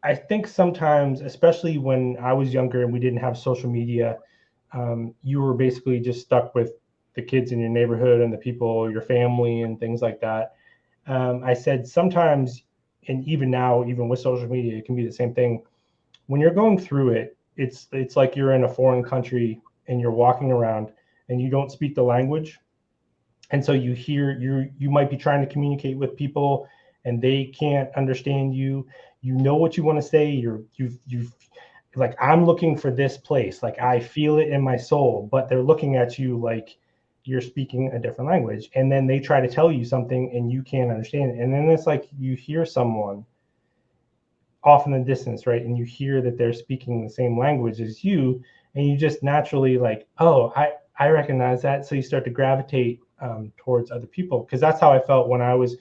I think sometimes, especially when I was younger and we didn't have social media, you were basically just stuck with the kids in your neighborhood and the people, your family, and things like that. I said sometimes, and even now, even with social media, it can be the same thing. When you're going through it, it's like you're in a foreign country and you're walking around and you don't speak the language, and so you might be trying to communicate with people and they can't understand you. You know what you want to say. You've like, I'm looking for this place, like I feel it in my soul, but they're looking at you like you're speaking a different language, and then they try to tell you something and you can't understand it. And then it's like you hear someone off in the distance, right, and you hear that they're speaking the same language as you, and you just naturally like, oh, I recognize that. So you start to gravitate towards other people, because that's how I felt when I was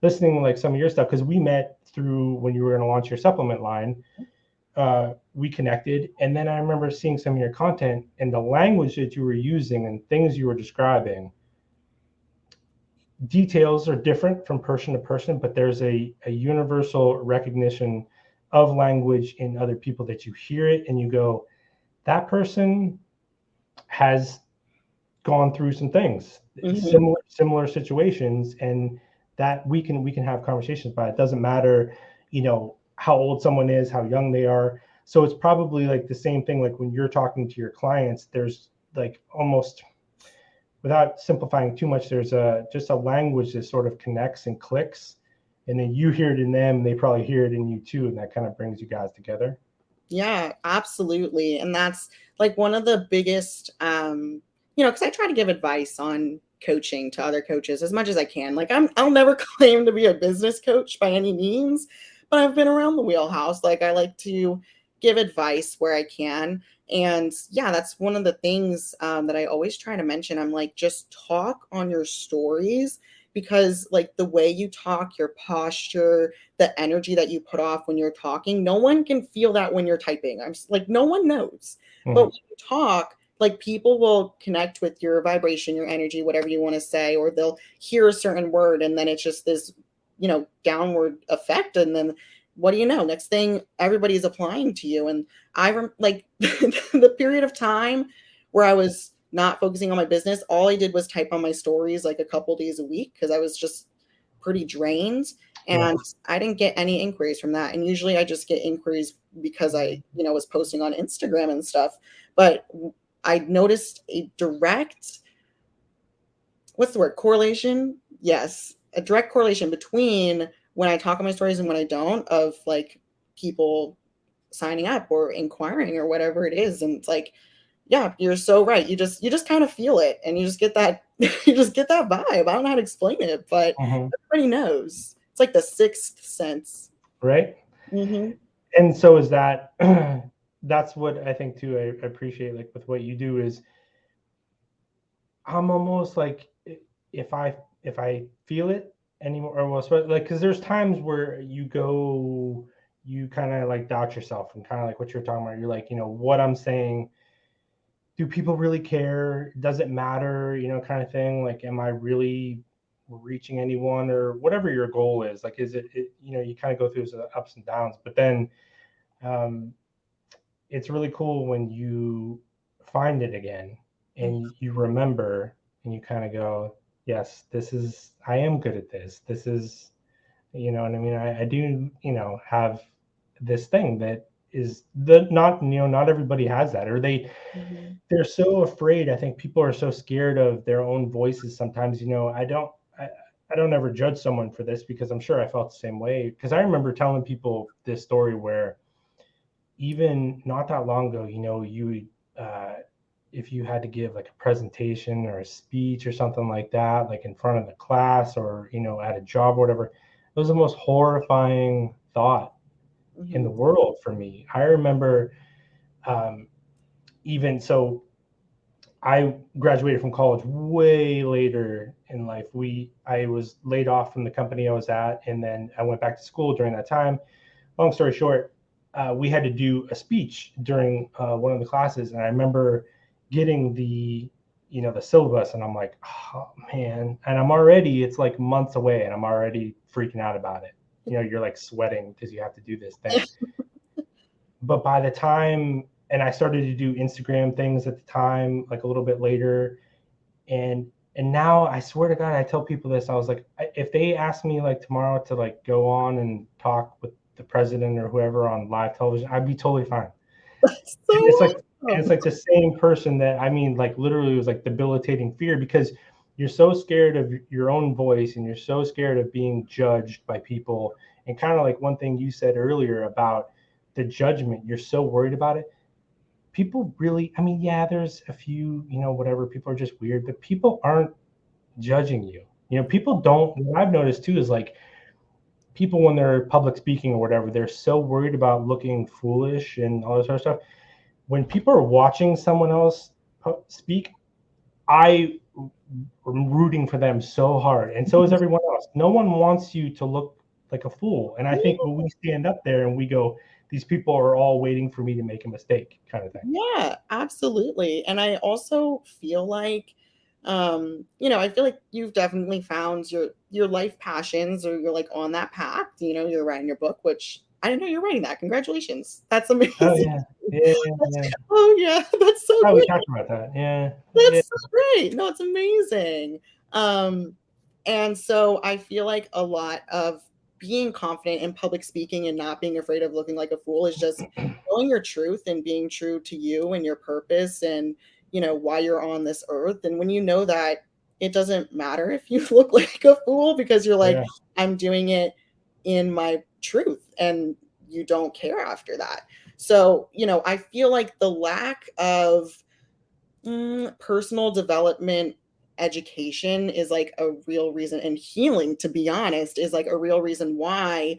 listening to like some of your stuff, because we met through when you were going to launch your supplement line. we connected, and then I remember seeing some of your content and the language that you were using and things you were describing. Details are different from person to person, but there's a universal recognition of language in other people that you hear it and you go, that person has gone through some things, similar situations, and that we can have conversations about it. It doesn't matter, how old someone is, how young they are. So it's probably like the same thing, like when you're talking to your clients, there's like almost, without simplifying too much, there's just a language that sort of connects and clicks, and then you hear it in them, they probably hear it in you too, and that kind of brings you guys together. Yeah, absolutely. And that's like one of the biggest, because I try to give advice on coaching to other coaches as much as I can. Like I'll never claim to be a business coach by any means, but I've been around the wheelhouse. Like I like to give advice where I can. And yeah, that's one of the things that I always try to mention. I'm like, just talk on your stories, because like the way you talk, your posture, the energy that you put off when you're talking, no one can feel that when you're typing. I'm like, no one knows. But when you talk, like people will connect with your vibration, your energy, whatever you want to say, or they'll hear a certain word and then it's just this, downward effect. And then what do you know? Next thing, everybody's applying to you. And like the period of time where I was not focusing on my business, all I did was type on my stories like a couple days a week because I was just pretty drained. And I didn't get any inquiries from that. And usually I just get inquiries because I, was posting on Instagram and stuff. But I noticed a direct, what's the word? Correlation? Yes. A direct correlation between when I talk on my stories and when I don't, of like people signing up or inquiring or whatever it is. And it's like, yeah, you're so right. You just kind of feel it, and you just get that you just get that vibe. I don't know how to explain it, but everybody knows. It's like the sixth sense. Right. Mm-hmm. And so is that that's what I think too. I appreciate, like, with what you do is I'm almost like, if I feel it anymore, or well, like, because there's times where you kind of like doubt yourself, and kind of like what you're talking about. You're like, what I'm saying, do people really care? Does it matter? Kind of thing. Like, am I really reaching anyone, or whatever your goal is? Like, is it you kind of go through the ups and downs, but then um, it's really cool when you find it again and you remember, and you kind of go, yes, I am good at this. This is, what I mean? I do, have this thing that is not everybody has that, or they're so afraid. I think people are so scared of their own voices sometimes. I don't ever judge someone for this, because I'm sure I felt the same way, because I remember telling people this story where, even not that long ago, you if you had to give like a presentation or a speech or something like that, like in front of the class, or at a job or whatever, it was the most horrifying thought in the world for me. I remember, even so, I graduated from college way later in life. I was laid off from the company I was at, and then I went back to school during that time. Long story short, we had to do a speech during one of the classes, and I remember getting the syllabus, and I'm like, oh man, and it's like months away, and I'm already freaking out about it. You're like sweating because you have to do this thing. But by the time, and I started to do Instagram things at the time, like a little bit later, and now I swear to God, I tell people this. I was like, if they ask me like tomorrow to like go on and talk with the president or whoever on live television, I'd be totally fine. That's so It's like awesome. it's like the same person that, I mean, like literally, it was like debilitating fear, because you're so scared of your own voice, and you're so scared of being judged by people. And kind of like one thing you said earlier about the judgment, you're so worried about it. People really, I mean, yeah, there's a few, whatever, people are just weird, but people aren't judging you. People don't, what I've noticed too is like, people, when they're public speaking or whatever, they're so worried about looking foolish and all this other stuff. When people are watching someone else speak, I am rooting for them so hard, and so is everyone else. No one wants you to look like a fool. And I think when we stand up there and we go, these people are all waiting for me to make a mistake, kind of thing. Yeah, absolutely. And I also feel like, I feel like you've definitely found your life passions, or you're like on that path. You're writing your book, which I didn't know you're writing that. Congratulations. That's Oh amazing. yeah, yeah, yeah. Oh yeah, that's so Oh, we great. talked about that. Yeah, yeah, That's so great. No, it's amazing. Um, and so I feel like a lot of being confident in public speaking and not being afraid of looking like a fool is just knowing your truth and being true to you and your purpose, and why you're on this earth. And when you know that, it doesn't matter if you look like a fool, because you're like, yeah. I'm doing it in my truth, and you don't care after that. So, I feel like the lack of personal development education is like a real reason, and healing, to be honest, is like a real reason why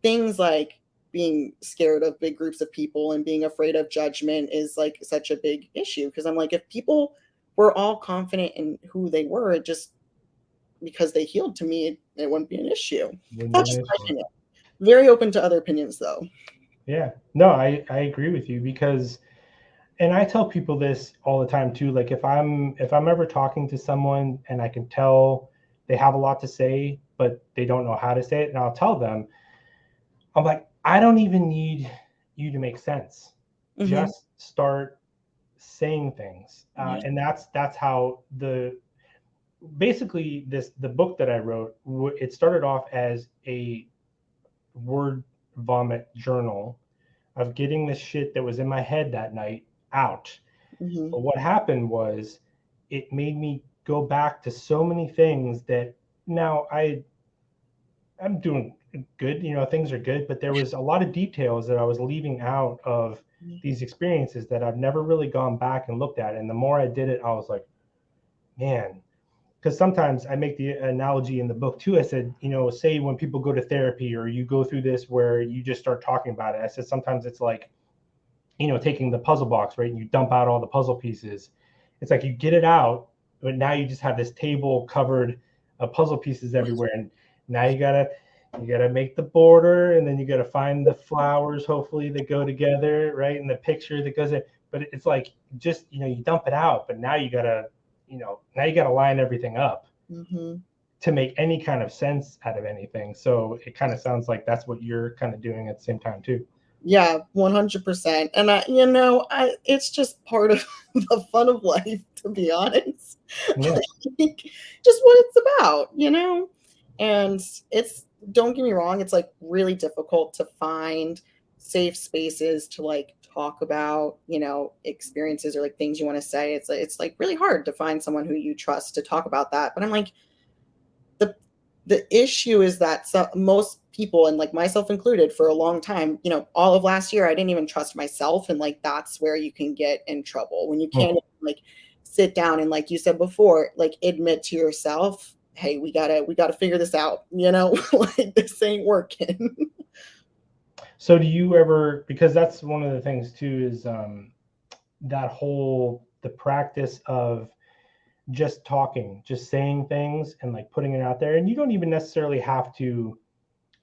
things like being scared of big groups of people and being afraid of judgment is like such a big issue. Because I'm like, if people were all confident in who they were, it just because they healed, to me, it wouldn't be an issue. Wouldn't be That's an just my issue. opinion. Very open to other opinions, though. Yeah. No, I agree with you because, and I tell people this all the time too. Like if I'm ever talking to someone and I can tell they have a lot to say, but they don't know how to say it, and I'll tell them, I'm like, I don't even need you to make sense. Hmm. Just start saying things, Yeah. and that's how the basically the book that I wrote. It started off as a word vomit journal of getting the shit that was in my head that night out. Hmm. But what happened was it made me go back to so many things that now I'm doing good, things are good, but there was a lot of details that I was leaving out of these experiences that I've never really gone back and looked at. And the more I did it, I was like, man, because sometimes I make the analogy in the book too. I said, say when people go to therapy or you go through this where you just start talking about it. I said sometimes it's like, taking the puzzle box, right? And you dump out all the puzzle pieces. It's like you get it out, but now you just have this table covered of puzzle pieces everywhere. And now you gotta make the border, and then you gotta find the flowers, hopefully that go together, right? And the picture that goes in. But it's like just you dump it out, but now you gotta line everything up Hmm. to make any kind of sense out of anything. So it kind of sounds like that's what you're kind of doing at the same time too. Yeah, 100%. And it's just part of the fun of life, to be honest. Yeah. Like, just what it's about. And don't get me wrong, it's like really difficult to find safe spaces to like talk about, experiences or like things you want to say. It's like really hard to find someone who you trust to talk about that. But I'm like, the the issue is that most people, and like myself included, for a long time, all of last year, I didn't even trust myself, and like that's where you can get in trouble, when you can't like sit down and, like you said before, like admit to yourself, hey, we gotta figure this out, like this ain't working. So do you ever, because that's one of the things too, is that whole the practice of just talking, just saying things and like putting it out there. And you don't even necessarily have to,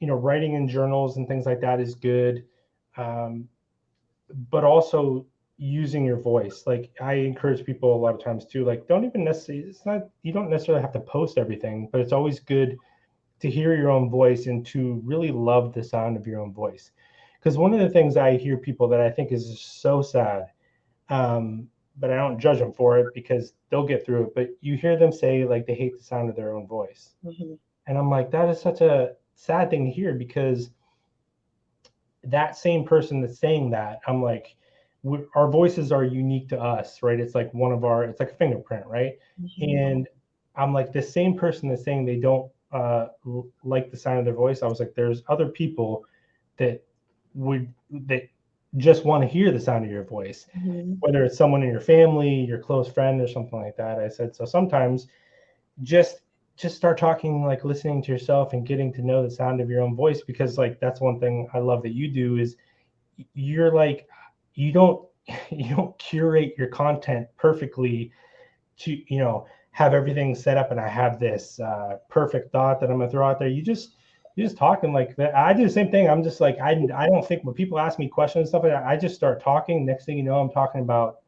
writing in journals and things like that is good. Um, but also using your voice. Like I encourage people a lot of times too, like don't even necessarily, it's not, you don't necessarily have to post everything, but it's always good to hear your own voice and to really love the sound of your own voice. Because one of the things I hear people that I think is so sad, but I don't judge them for it because they'll get through it. But you hear them say like they hate the sound of their own voice. Mhm. And I'm like, that is such a sad thing to hear because that same person that's saying that, I'm like, our voices are unique to us, right? It's like it's like a fingerprint, right? Mhm. And I'm like, the same person that's saying they don't like the sound of their voice. I was like, there's other people that that just want to hear the sound of your voice, Mhm. whether it's someone in your family, your close friend, or something like that. I said, so sometimes just just start talking, like listening to yourself and getting to know the sound of your own voice, because like that's one thing I love that you do is you're like you don't you don't curate your content perfectly to have everything set up and I have this perfect thought that I'm gonna throw out there. You just You're just talking like that. I do the same thing. I'm just like, I don't think when people ask me questions and stuff like that, I just start talking. Next thing you know, I'm talking about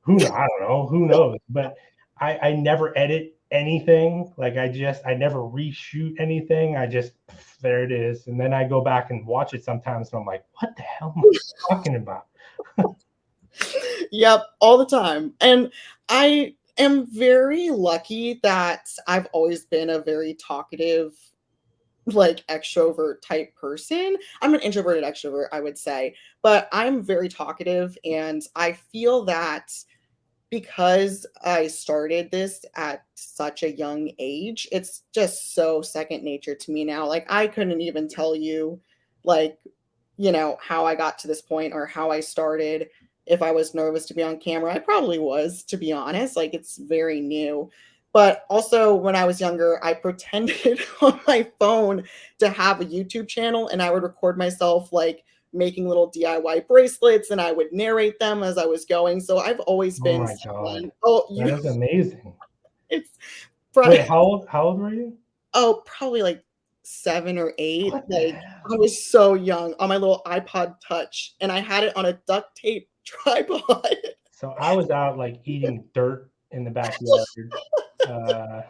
I don't know, who knows? But I never edit anything. Like I never reshoot anything. I just, there it is. And then I go back and watch it sometimes and I'm like, what the hell am I talking about? Yep, all the time. And I am very lucky that I've always been a very talkative, like extrovert type person. I'm an introverted extrovert, I would say, but I'm very talkative. And I feel that because I started this at such a young age, it's just so second nature to me now. Like, I couldn't even tell you, like, how I got to this point or how I started. If I was nervous to be on camera, I probably was, to be honest. Like, it's very new. But also, when I was younger, I pretended on my phone to have a YouTube channel and I would record myself, like, making little DIY bracelets and I would narrate them as I was going. So I've always Oh been my God. someone. Oh, That is amazing. it's Wait, how old were you? probably like 7 or 8. What the Like, I hell? was so young on my little iPod Touch, and I had it on a duct tape tripod. So I was out like eating dirt in the backyard. Uh,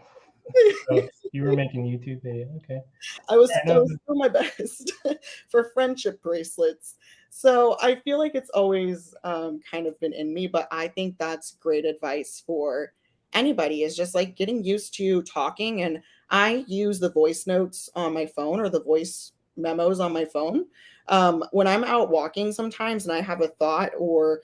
so you were making YouTube video. Okay. I Yeah, was doing my best for friendship bracelets. So I feel like it's always kind of been in me, but I think that's great advice for anybody is just like getting used to talking. And I use the voice notes on my phone or the voice memos on my phone. When I'm out walking sometimes and I have a thought or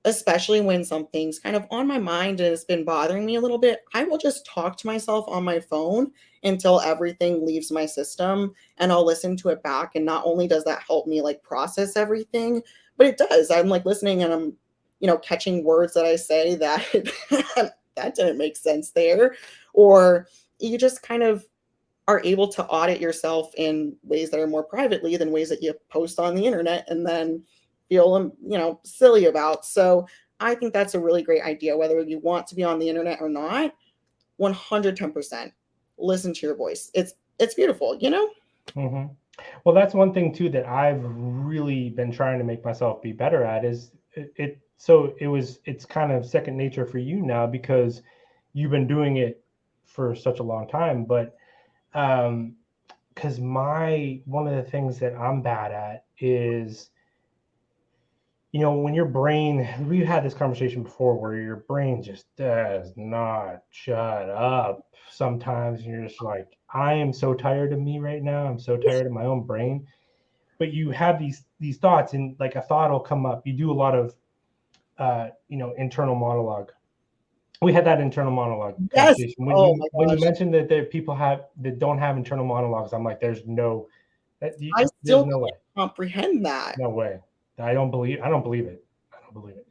especially when something's kind of on my mind and it's been bothering me a little bit, I will just talk to myself on my phone until everything leaves my system and I'll listen to it back. And not only does that help me like process everything, but it does. I'm like listening and I'm, catching words that I say that that didn't make sense there. Or you just kind of are able to audit yourself in ways that are more privately than ways that you post on the internet and then feel silly about. So I think that's a really great idea, whether you want to be on the internet or not. 110% listen to your voice. It's beautiful. Mm-hmm. Well, that's one thing too that I've really been trying to make myself be better at is it's kind of second nature for you now because you've been doing it for such a long time. But because one of the things that I'm bad at is, when your brain, we've had this conversation before where your brain just does not shut up sometimes. And you're just like, I am so tired of me right now. I'm so tired of my own brain. But you have these thoughts, and like a thought will come up. You do a lot of internal monologue. We had that internal monologue Yes. conversation. Oh my When you gosh. mentioned that there people that don't have internal monologues, I'm like, I there's still no way. can't comprehend that. No way. I don't believe it. I don't believe it.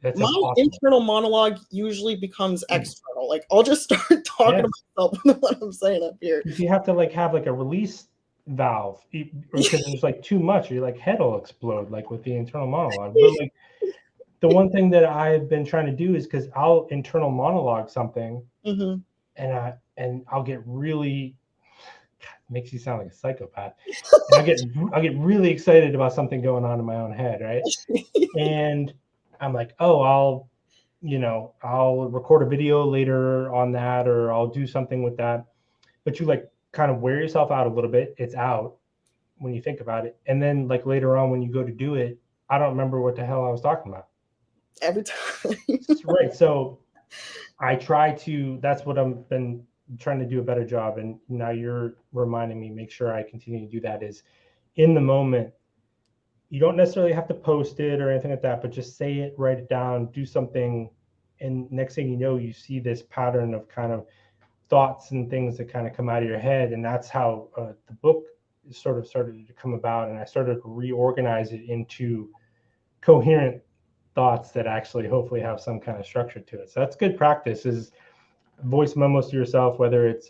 That's My impossible. internal monologue usually becomes external. Like, I'll just start talking to Yes. myself with what I'm saying up here. Because you have to like have like a release valve because there's like too much, or your like head will explode like with the internal monologue. But like the one thing that I've been trying to do is because I'll internal monologue something Mhm. and I'll get really, makes you sound like a psychopath. And I'll get really excited about something going on in my own head, right? And I'm like, oh, I'll record a video later on that, or I'll do something with that. But you like kind of wear yourself out a little bit. It's out when you think about it. And then like later on when you go to do it, I don't remember what the hell I was talking about. Every time. Right. So that's what I've been trying to do a better job. And now you're reminding me, make sure I continue to do that is in the moment. You don't necessarily have to post it or anything like that, but just say it, write it down, do something. And next thing you know, you see this pattern of kind of thoughts and things that kind of come out of your head. And that's how the book sort of started to come about. And I started to reorganize it into coherent thoughts that actually hopefully have some kind of structure to it. So that's good practice is voice memos to yourself, whether it's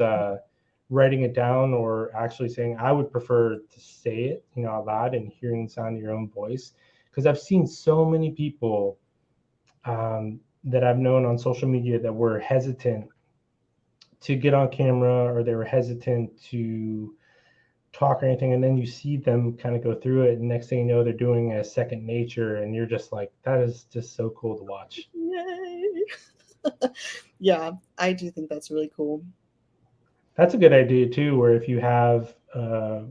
writing it down or actually saying, I would prefer to say it, out loud and hearing the sound of your own voice. Because I've seen so many people that I've known on social media that were hesitant to get on camera, or they were hesitant to talk or anything, and then you see them kind of go through it, and next thing you know, they're doing a second nature, and you're just like, that is just so cool to watch. Yay. Yeah, I do think that's really cool. That's a good idea too, where if you have a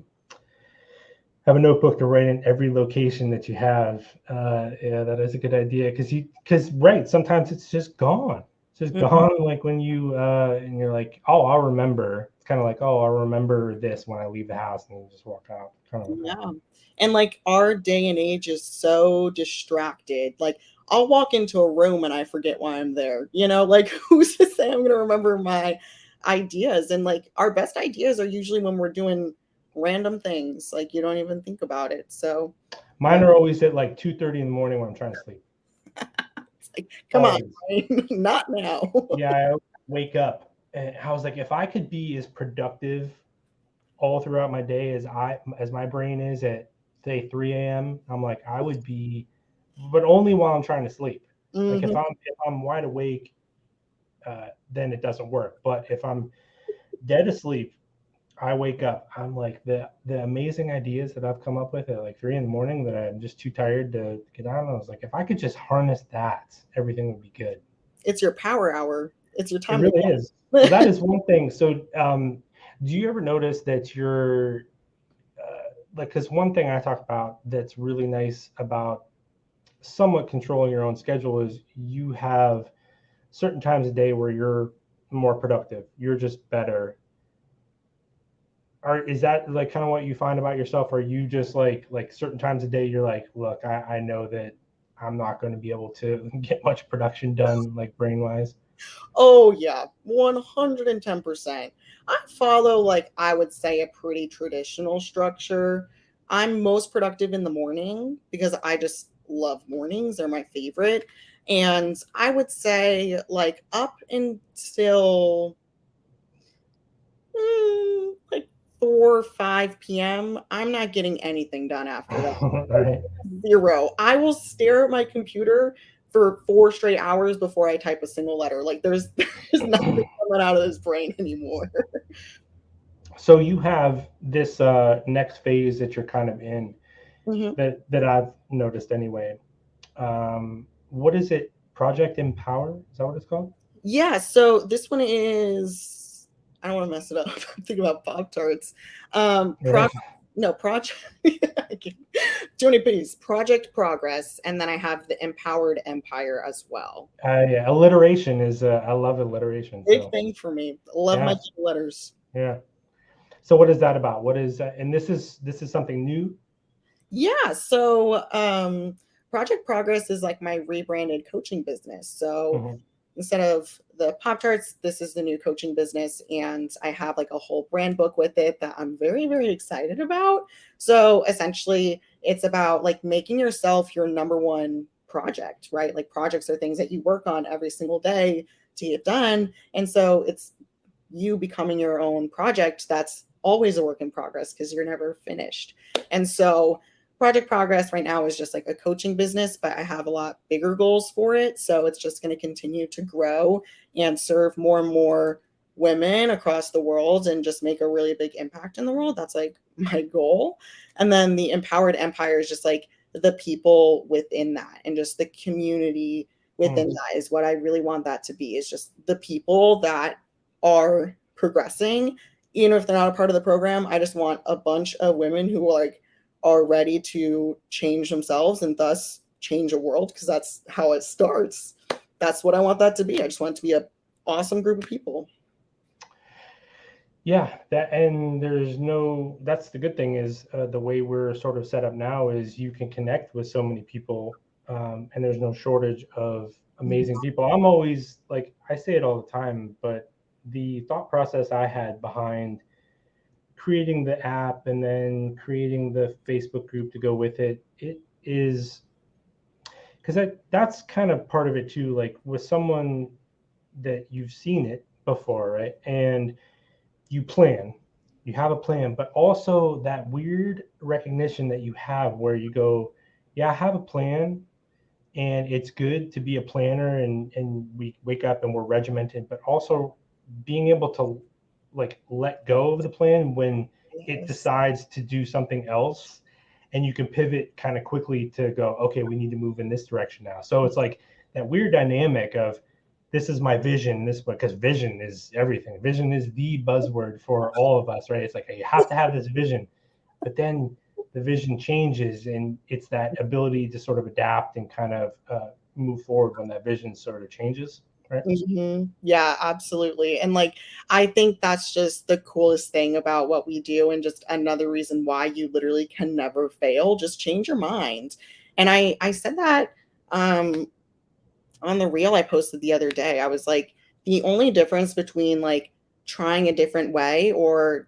notebook to write in every location that you have. Yeah, that is a good idea because right, sometimes it's just gone. It's just Mhm. gone. Like when you and you're like, oh, I'll remember. It's kind of like, oh, I'll remember this when I leave the house, and you just walk out. Kind of what Yeah. happened. And like our day and age is so distracted. Like I'll walk into a room and I forget why I'm there. Like who's to say I'm going to remember my ideas? And like our best ideas are usually when we're doing random things. Like you don't even think about it. So, Mine yeah, are always at like 2:30 in the morning when I'm trying to sleep. it's like, come on, Always. Ryan, not now. Yeah, I wake up and I was like, if I could be as productive all throughout my day as my brain is at say 3 a.m. I'm like I would be, but only while I'm trying to sleep. Like Hmm. if I'm wide awake, then it doesn't work. But if I'm dead asleep, I wake up. I'm like the amazing ideas that I've come up with at like 3 in the morning that I'm just too tired to get on. I was like, if I could just harness that, everything would be good. It's your power hour. It's your It time to really is. Well, that get. is one thing. So, do you ever notice that you're like, because one thing I talk about that's really nice about somewhat controlling your own schedule is you have certain times a day where you're more productive. You're just better. Is that like kind of what you find about yourself? Are you just like certain times a day you're like, look, I know that I'm not going to be able to get much production done like brain wise. Oh yeah, 110%. I follow like I would say a pretty traditional structure. I'm most productive in the morning because I just love mornings. They're my favorite. And I would say like up until like 4 or 5 p.m., I'm not getting anything done after that. Like, Right. zero. I will stare at my computer for 4 straight hours before I type a single letter. Like there's nothing coming out of this brain anymore. So you have this next phase that you're kind of in Mhm. that I've noticed anyway. What is it? Project Empower? Is that what it's called? Yeah, so this one is I don't want to mess it up. I'm thinking about Pop Tarts. Yeah. No, project too many P's. Project Progress, and then I have the Empowered Empire as well. Yeah. Alliteration is. I love alliteration. Big So thing for me. Love my yeah, letters. yeah. So what is that about? What is and this is something new. Yeah. So Project Progress is like my rebranded coaching business. So Hmm. instead of the Pop Tarts, this is the new coaching business. And I have like a whole brand book with it that I'm very, very excited about. So essentially, it's about like making yourself your number one project, right? Like projects are things that you work on every single day to get done. And so it's you becoming your own project that's always a work in progress because you're never finished. And so Project Progress right now is just like a coaching business, but I have a lot bigger goals for it. So it's just going to continue to grow and serve more and more women across the world and just make a really big impact in the world. That's like my goal. And then the Empowered Empire is just like the people within that and just the community within that is what I really want that to be is just the people that are progressing, even if they're not a part of the program. I just want a bunch of women who are ready to change themselves and thus change a world because that's how it starts. That's what I want that to be. I just want it to be a awesome group of people. Yeah, that and there's no. That's the good thing is the way we're sort of set up now is you can connect with so many people, and there's no shortage of amazing people. I'm always like I say it all the time, but the thought process I had behind creating the app and then creating the Facebook group to go with it, it is because that's kind of part of it too. Like with someone that you've seen it before, right? And you plan, you have a plan, but also that weird recognition that you have where you go, yeah, I have a plan and it's good to be a planner and we wake up and we're regimented, but also being able to like let go of the plan when it Yes. decides to do something else, and you can pivot kind of quickly to go, okay, we need to move in this direction now. So it's like that weird dynamic of, this is my vision, this, because vision is everything. Vision is the buzzword for all of us, right? It's like, hey, you have to have this vision, but then the vision changes, and it's that ability to sort of adapt and kind of move forward when that vision sort of changes, right? Yeah, absolutely. And like, I think that's just the coolest thing about what we do, and just another reason why you literally can never fail. Just change your mind. And I said that um on the reel I posted the other day. I was like, the only difference between like trying a different way, or,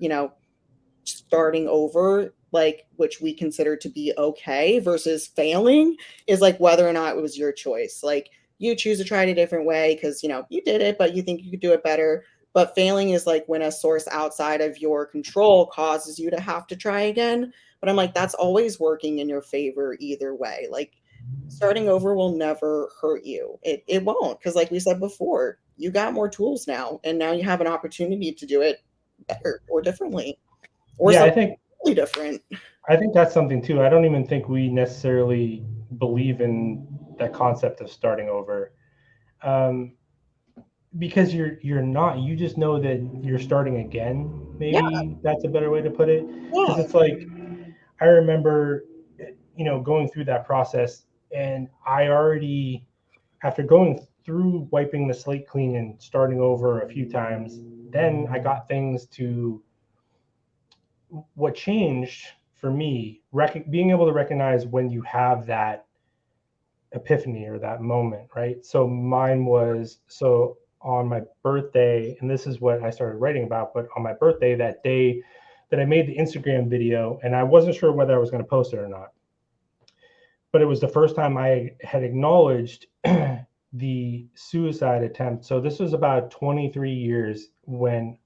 starting over, like, which we consider to be okay, versus failing, is like whether or not it was your choice. Like, you choose to try it a different way because you did it, but you think you could do it better. But failing is like when a source outside of your control causes you to have to try again. But I'm like, that's always working in your favor either way. Like, starting over will never hurt you. It won't, because like we said before, you got more tools now, and now you have an opportunity to do it better or differently, or Yeah, something really different. I think that's something too. I don't even think we necessarily believe in that concept of starting over, um, because you're not. You just know that you're starting again. Yeah, Maybe that's a better way to put it. Because yeah, it's like, I remember, going through that process, and I already, after going through wiping the slate clean and starting over a few times, then I got things to, what changed for me, being able to recognize when you have that epiphany or that moment, right? So mine was, so on my birthday, and this is what I started writing about, but on my birthday, that day that I made the Instagram video, and I wasn't sure whether I was going to post it or not, but it was the first time I had acknowledged the suicide attempt. So this was about 23 years when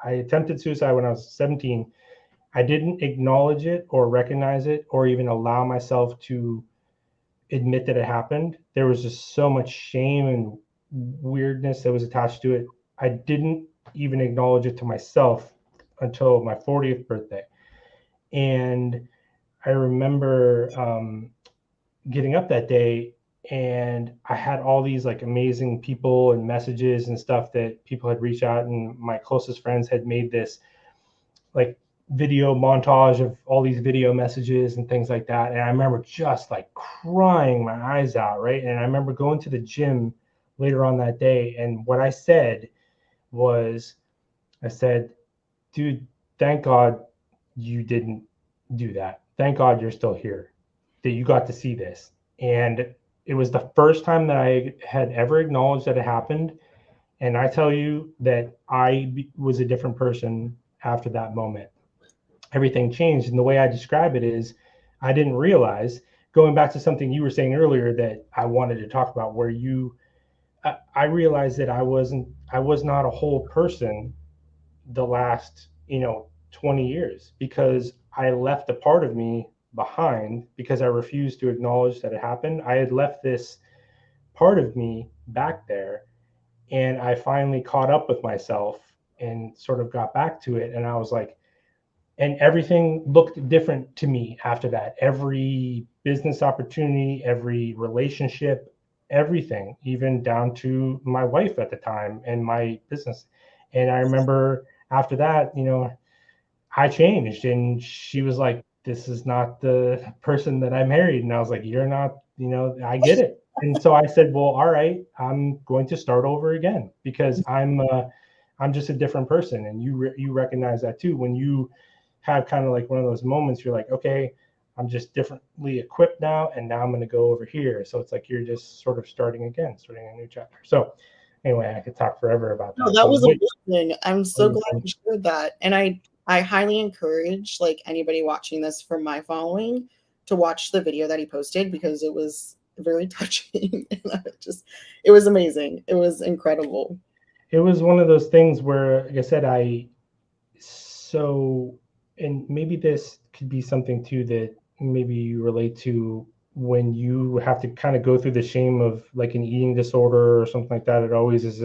I attempted suicide when I was 17. I didn't acknowledge it or recognize it or even allow myself to admit that it happened. There was just so much shame and weirdness that was attached to it. I didn't even acknowledge it to myself until my 40th birthday. And I remember getting up that day, and I had all these like amazing people and messages and stuff that people had reached out, and my closest friends had made this like video montage of all these video messages and things like that. And I remember just like crying my eyes out, right? And I remember going to the gym later on that day, and what I said was, I said, dude, thank God you didn't do that. Thank God you're still here, that you got to see this. And it was the first time that I had ever acknowledged that it happened. And I tell you that was a different person after that moment. Everything changed. And the way I describe it is, I didn't realize, going back to something you were saying earlier that I wanted to talk about, where I realized that I was not a whole person the last 20 years, because I left a part of me behind because I refused to acknowledge that it happened. I had left this part of me back there, and I finally caught up with myself and sort of got back to it, and I was like, and everything looked different to me after that. Every business opportunity, every relationship, everything, even down to my wife at the time and my business. And I remember after that, I changed, and she was like, this is not the person that I married. And I was like, you're not, I get it. And so I said, well, all right, I'm going to start over again, because I'm just a different person. And you recognize that too. When you have kind of like one of those moments, you're like, okay, I'm just differently equipped now. And now I'm going to go over here. So it's like, you're just sort of starting again, starting a new chapter. So anyway, I could talk forever about No, that. that But was amazing. I'm so glad what you shared that. And I highly encourage like anybody watching this from my following to watch the video that he posted, because it was very touching. And it was amazing. It was incredible. it was one of those things where, like I said, so, and maybe this could be something too that maybe you relate to, when you have to kind of go through the shame of like an eating disorder or something like that. It always is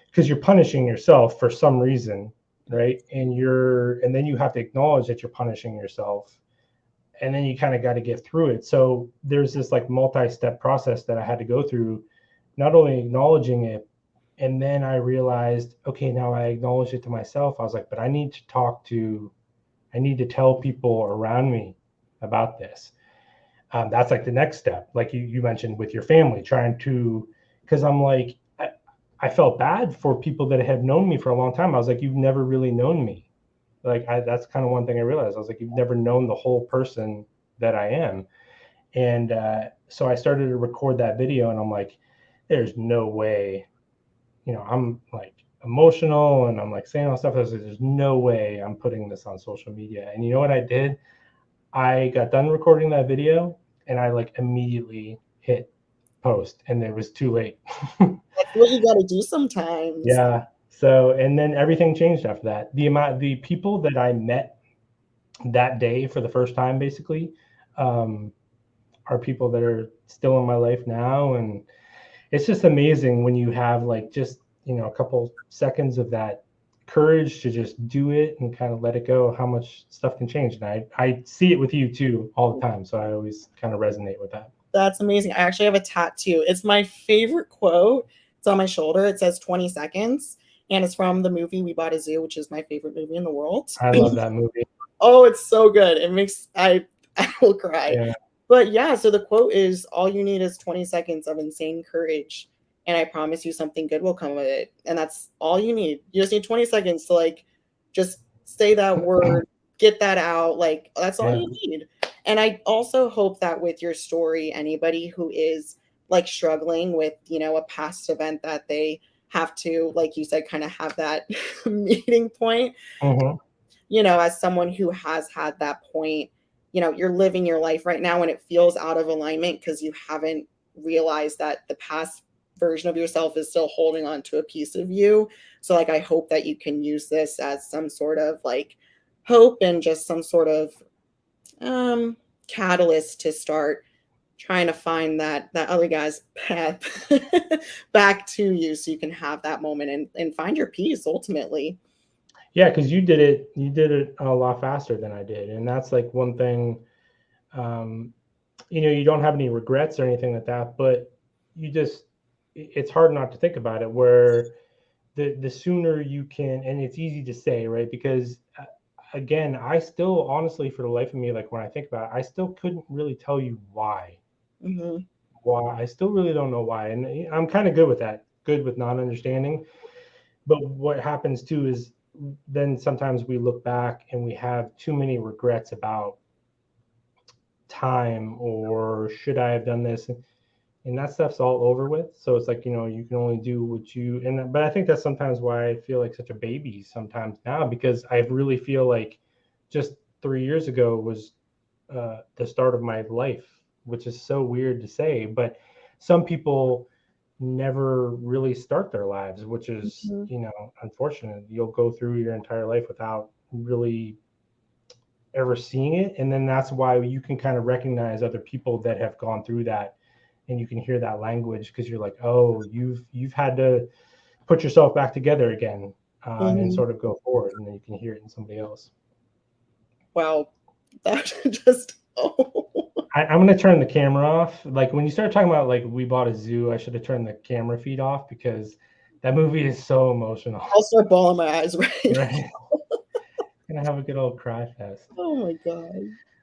because you're punishing yourself for some reason. right? And then you have to acknowledge that you're punishing yourself, and then you kind of got to get through it. So there's this like multi-step process that I had to go through, not only acknowledging it, and then I realized, okay, now I acknowledge it to myself. I was like, but I need to tell people around me about this. That's like the next step, like you mentioned with your family, trying to, because I'm like, I felt bad for people that had known me for a long time. I was like, you've never really known me. Like that's kind of one thing I realized. I was like, you've never known the whole person that I am. And so I started to record that video, and I'm like, there's no way, I'm like emotional and I'm like saying all stuff. I was like, there's no way I'm putting this on social media. And you know what I did? I got done recording that video, and I like immediately hit post, and it was too late. That's what you got to do sometimes. Yeah. So, and then everything changed after that. The people that I met that day for the first time, basically, are people that are still in my life now. And it's just amazing when you have like just, a couple seconds of that courage to just do it and kind of let it go, how much stuff can change. And I see it with you too all the time. So I always kind of resonate with that. That's amazing. I actually have a tattoo. It's my favorite quote. It's on my shoulder. It says 20 seconds. And it's from the movie We Bought a Zoo, which is my favorite movie in the world. I love that movie. Oh, it's so good. I will cry. Yeah. But yeah, so the quote is, all you need is 20 seconds of insane courage. And I promise you something good will come of it. And that's all you need. You just need 20 seconds to like just say that word, get that out. Like that's all you need. And I also hope that with your story, anybody who is like struggling with, a past event that they have to, like you said, kind of have that meeting point, as someone who has had that point, you're living your life right now and it feels out of alignment because you haven't realized that the past version of yourself is still holding on to a piece of you. So like, I hope that you can use this as some sort of like hope and just some sort of catalyst to start trying to find that other guy's path back to you so you can have that moment and find your peace ultimately. Yeah, because you did it a lot faster than I did. And that's like one thing, you don't have any regrets or anything like that, but it's hard not to think about it, where the sooner you can, and it's easy to say, right? Because again, I still honestly, for the life of me, like when I think about it, I still couldn't really tell you why. Why? I still really don't know why. And I'm kind of good with that, good with not understanding. But what happens too is then sometimes we look back and we have too many regrets about time, or should I have done this? And that stuff's all over with. So it's like, you can only do what but I think that's sometimes why I feel like such a baby sometimes now, because I really feel like just 3 years ago was the start of my life, which is so weird to say, but some people never really start their lives, which is, unfortunate. You'll go through your entire life without really ever seeing it. And then that's why you can kind of recognize other people that have gone through that, and you can hear that language, because you're like, oh, you've had to put yourself back together again, and sort of go forward, and then you can hear it in somebody else. Wow, that just I'm going to turn the camera off. Like when you start talking about like We Bought a Zoo, I should have turned the camera feed off, because that movie is so emotional. I'll start bawling my eyes right. Gonna have a good old cry fest. Oh my god.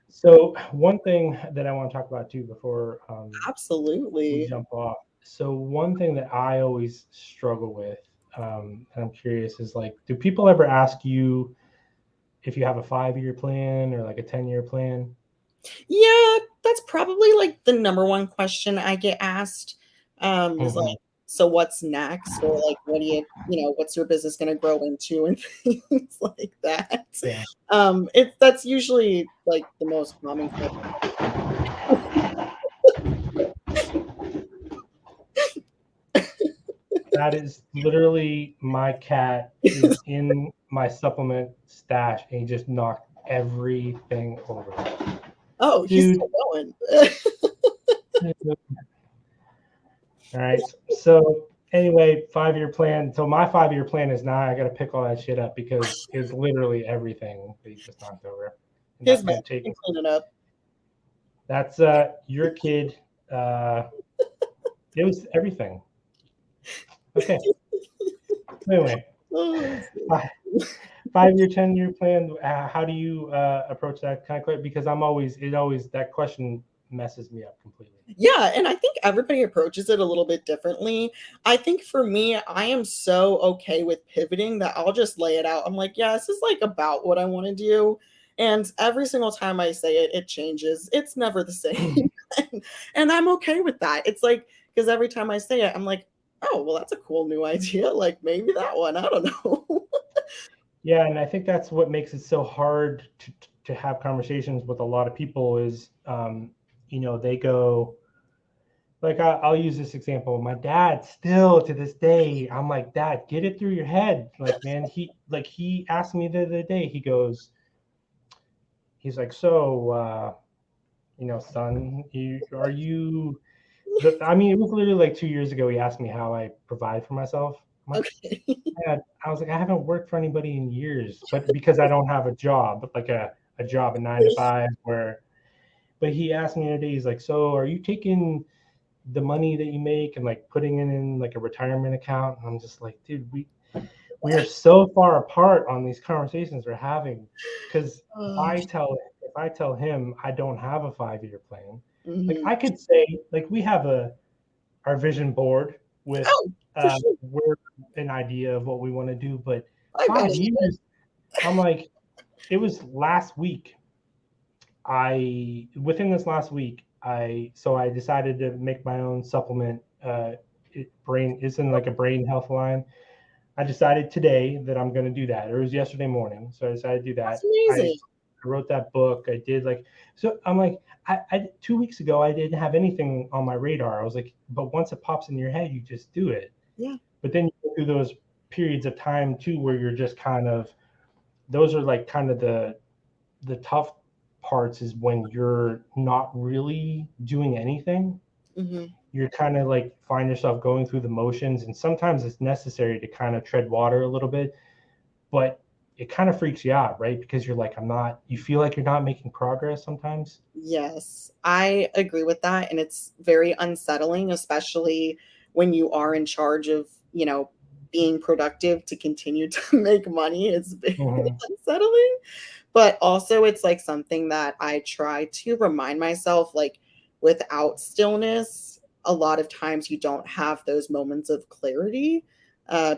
So one thing that I want to talk about too before absolutely we jump off. So one thing that I always struggle with, and I'm curious, is like, do people ever ask you if you have a 5-year plan or like a 10-year plan? Yeah, that's probably like the number one question I get asked. Is like, so what's next? Or like, what do you, what's your business going to grow into, and things like that. Yeah. That's usually like the most common question. That is literally my cat is in my supplement stash, and he just knocked everything over. Oh, he's still going. All right. So Anyway, 5-year plan. So my 5-year plan is now I got to pick all that shit up because it's literally everything that you just knocked over, and His that's man going to take. can clean it up. That's your kid. Uh, it was everything. Okay. Anyway, Oh, 5-year, 10-year plan. How do you approach that kind of quick? Because that question messes me up completely. yeah, and I think everybody approaches it a little bit differently. I think for me, I am so okay with pivoting that I'll just lay it out. I'm like, yeah, this is like about what I want to do. And every single time I say it, it changes. It's never the same. And I'm okay with that. It's like, because every time I say it, I'm like, oh, well, that's a cool new idea. Like maybe that one. I don't know. Yeah, and I think that's what makes it so hard to have conversations with a lot of people is, they go, like, I'll use this example. My dad still to this day, I'm like, Dad, get it through your head. Like, man, he asked me the other day, he's like, so, son, are you, I mean, it was literally like 2 years ago. He asked me how I provide for myself. I'm like, Okay. I was like, I haven't worked for anybody in years, but because I don't have a job, like a job, a 9 to 5, but he asked me the other day, he's like, so are you taking the money that you make and like putting it in like a retirement account? And I'm just like, dude, we are so far apart on these conversations we're having. Because Oh, if I tell him I don't have a 5-year plan, like mhm. I could say, like we have our vision board with Oh, for sure. we're an idea of what we want to do, but I got 5 years, I'm like, it was last week. Within this last week, I decided to make my own supplement. Brain is in like a brain health line. I decided today that I'm going to do that. It was yesterday morning, so I decided to do That's that. amazing. I wrote that book. I did like so. I'm like, 2 weeks ago, I didn't have anything on my radar. I was like, but once it pops in your head, you just do it. Yeah. But then you go through those periods of time too, where you're just kind of those are like kind of the tough parts is when you're not really doing anything. Hmm. You're kind of like find yourself going through the motions, and sometimes it's necessary to kind of tread water a little bit, but it kind of freaks you out, right? Because you're like, you feel like you're not making progress sometimes. Yes, I agree with that. And it's very unsettling, especially when you are in charge of, being productive to continue to make money. It's very Mm-hmm. unsettling. But also, it's like something that I try to remind myself like, without stillness, a lot of times you don't have those moments of clarity.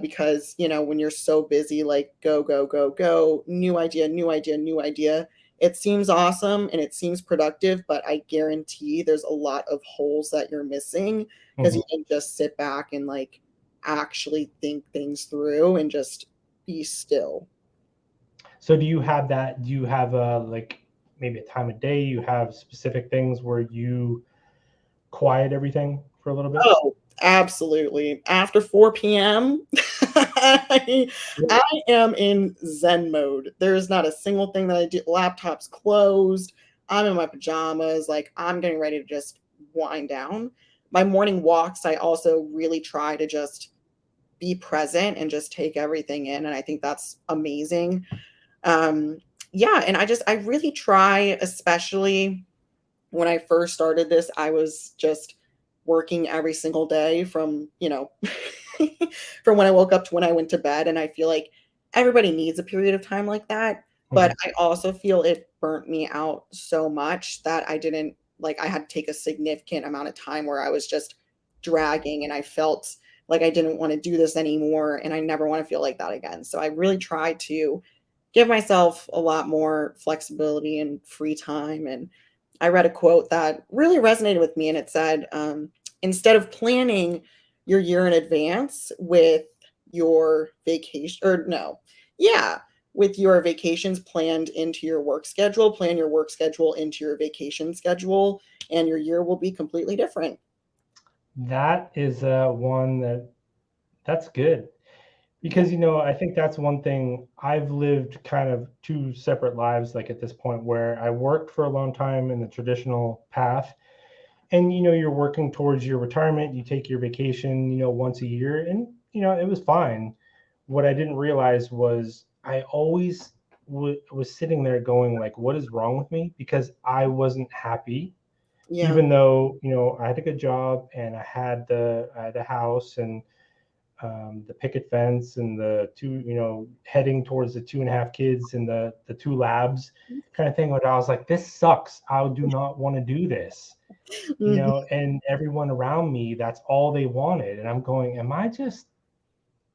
Because, when you're so busy, like go, go, go, go, new idea, new idea, new idea, it seems awesome and it seems productive, but I guarantee there's a lot of holes that you're missing because Mm-hmm. you can just sit back and like actually think things through and just be still. So do you have that? Do you have like maybe a time of day? You have specific things where you quiet everything for a little bit? Oh, absolutely. After 4 p.m., I, Yeah. I am in Zen mode. There's not a single thing that I do. Laptop's closed. I'm in my pajamas. Like, I'm getting ready to just wind down. My morning walks, I also really try to just be present and just take everything in. And I think that's amazing. Um, yeah. And I really try, especially when I first started this, I was just working every single day from, from when I woke up to when I went to bed. And I feel like everybody needs a period of time like that. But Mhm. I also feel it burnt me out so much that I didn't like, I had to take a significant amount of time where I was just dragging and I felt like I didn't want to do this anymore. And I never want to feel like that again. So I really tried to give myself a lot more flexibility and free time. And I read a quote that really resonated with me, and it said, instead of planning your year in advance with your vacation, or no, yeah, with your vacations planned into your work schedule, plan your work schedule into your vacation schedule, and your year will be completely different. That is one that's good Yeah. because I think that's one thing. I've lived kind of two separate lives, like at this point, where I worked for a long time in the traditional path, And, you're working towards your retirement. You take your vacation, once a year, and, it was fine. What I didn't realize was I always was sitting there going like, what is wrong with me? Because I wasn't happy, Yeah. even though, I had a good job and I had a house and the picket fence and the two, heading towards the 2.5 kids and the two labs kind of thing. But I was like, this sucks. I do not want to do this, Mhm. and everyone around me, that's all they wanted. And I'm going, am I just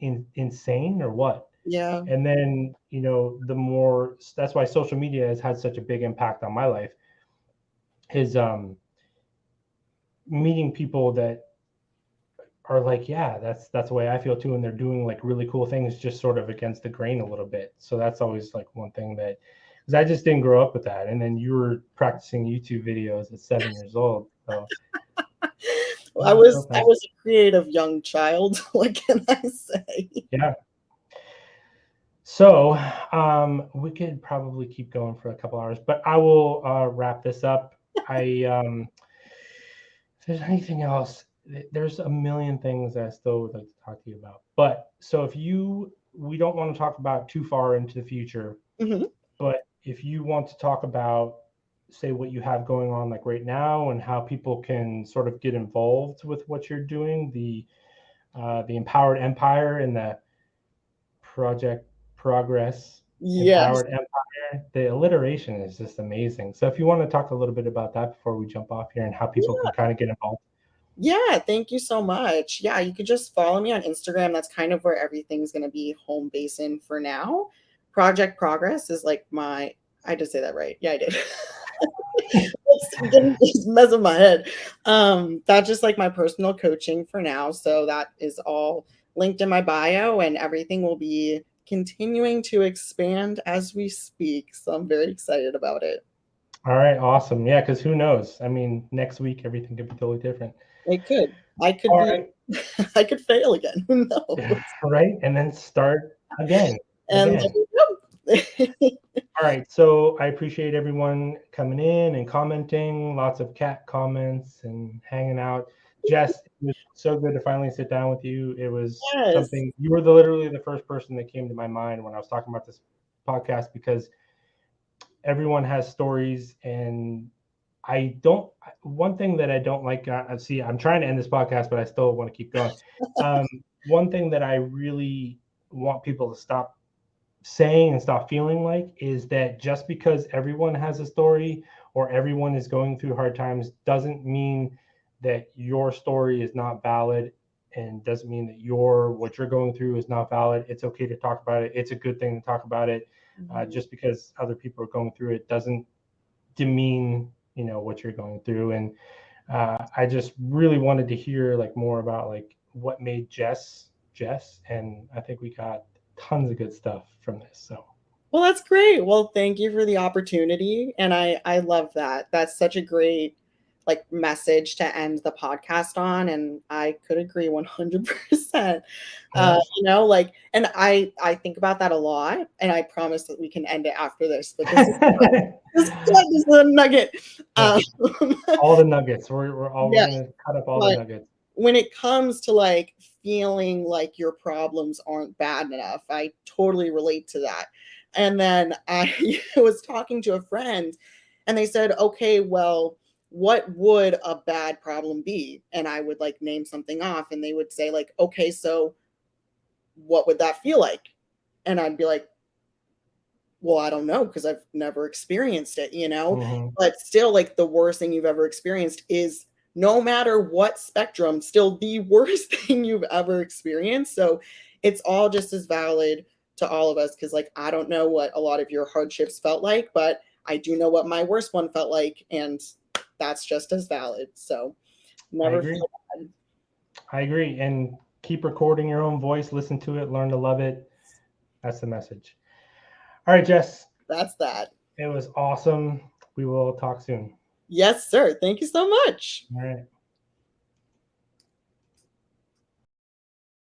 insane or what? Yeah. And then, the more, that's why social media has had such a big impact on my life, is meeting people that are like, yeah, that's the way I feel too, and they're doing like really cool things, just sort of against the grain a little bit. So that's always like one thing that, because I just didn't grow up with that. And then you were practicing YouTube videos at 7 years old, so Well, yeah, no, I thanks. was a creative young child. What can I say? Yeah. So we could probably keep going for a couple hours, but I will wrap this up. If there's anything else, there's a million things I still would like to talk to you about. But so we don't want to talk about too far into the future, Mhm. but if you want to talk about, say, what you have going on like right now and how people can sort of get involved with what you're doing, the Empowered Empire and the Project Progress Yes. Empowered Empire, the alliteration is just amazing. So if you want to talk a little bit about that before we jump off here and how people can kind of get involved. Yeah, thank you so much. Yeah, you could just follow me on Instagram. That's kind of where everything's going to be home base in for now. Project Progress is like I did say that right. Yeah, I did. It's getting it's messing my head. That's just like my personal coaching for now. So that is all linked in my bio, and everything will be continuing to expand as we speak. So I'm very excited about it. All right, awesome. Yeah, because who knows? I mean, next week everything could be totally different. It could. I could All be right, I could fail again. Who knows? right, and then start again and And again. there we go. All right, so I appreciate everyone coming in and commenting. Lots of cat comments and hanging out. Jess, it was so good to finally sit down with you. It was Yes. something, you were literally the first person that came to my mind when I was talking about this podcast, because everyone has stories. And one thing that I don't like, see, I'm trying to end this podcast, but I still want to keep going. Um, One thing that I really want people to stop saying and stop feeling like is that just because everyone has a story or everyone is going through hard times doesn't mean that your story is not valid, and doesn't mean that what you're going through is not valid. It's okay to talk about it. It's a good thing to talk about it. Mhm. Just because other people are going through it doesn't demean what you're going through. And I just really wanted to hear like more about like what made Jess, and I think we got tons of good stuff from this. So Well, that's great. Well, thank you for the opportunity, and I love that. That's such a great like message to end the podcast on, and I could agree 100%. awesome. Like, and I think about that a lot, and I promise that we can end it after this. But this is a nugget. Yeah, Um, all the nuggets. We're yeah, gonna cut up all the but nuggets. when it comes to like feeling like your problems aren't bad enough, I totally relate to that. And then I was talking to a friend and they said, okay, well, what would a bad problem be? And I would like name something off and they would say, like, okay, so what would that feel like? And I'd be like, well, I don't know because I've never experienced it. Hmm. But still, like the worst thing you've ever experienced is no matter what spectrum, still the worst thing you've ever experienced. So it's all just as valid to all of us because, like, I don't know what a lot of your hardships felt like, but I do know what my worst one felt like. And that's just as valid. So I never agree. feel bad. I agree. And keep recording your own voice. Listen to it. Learn to love it. That's the message. All right, Jess. That's that. It was awesome. We will talk soon. Yes, sir. Thank you so much. All right.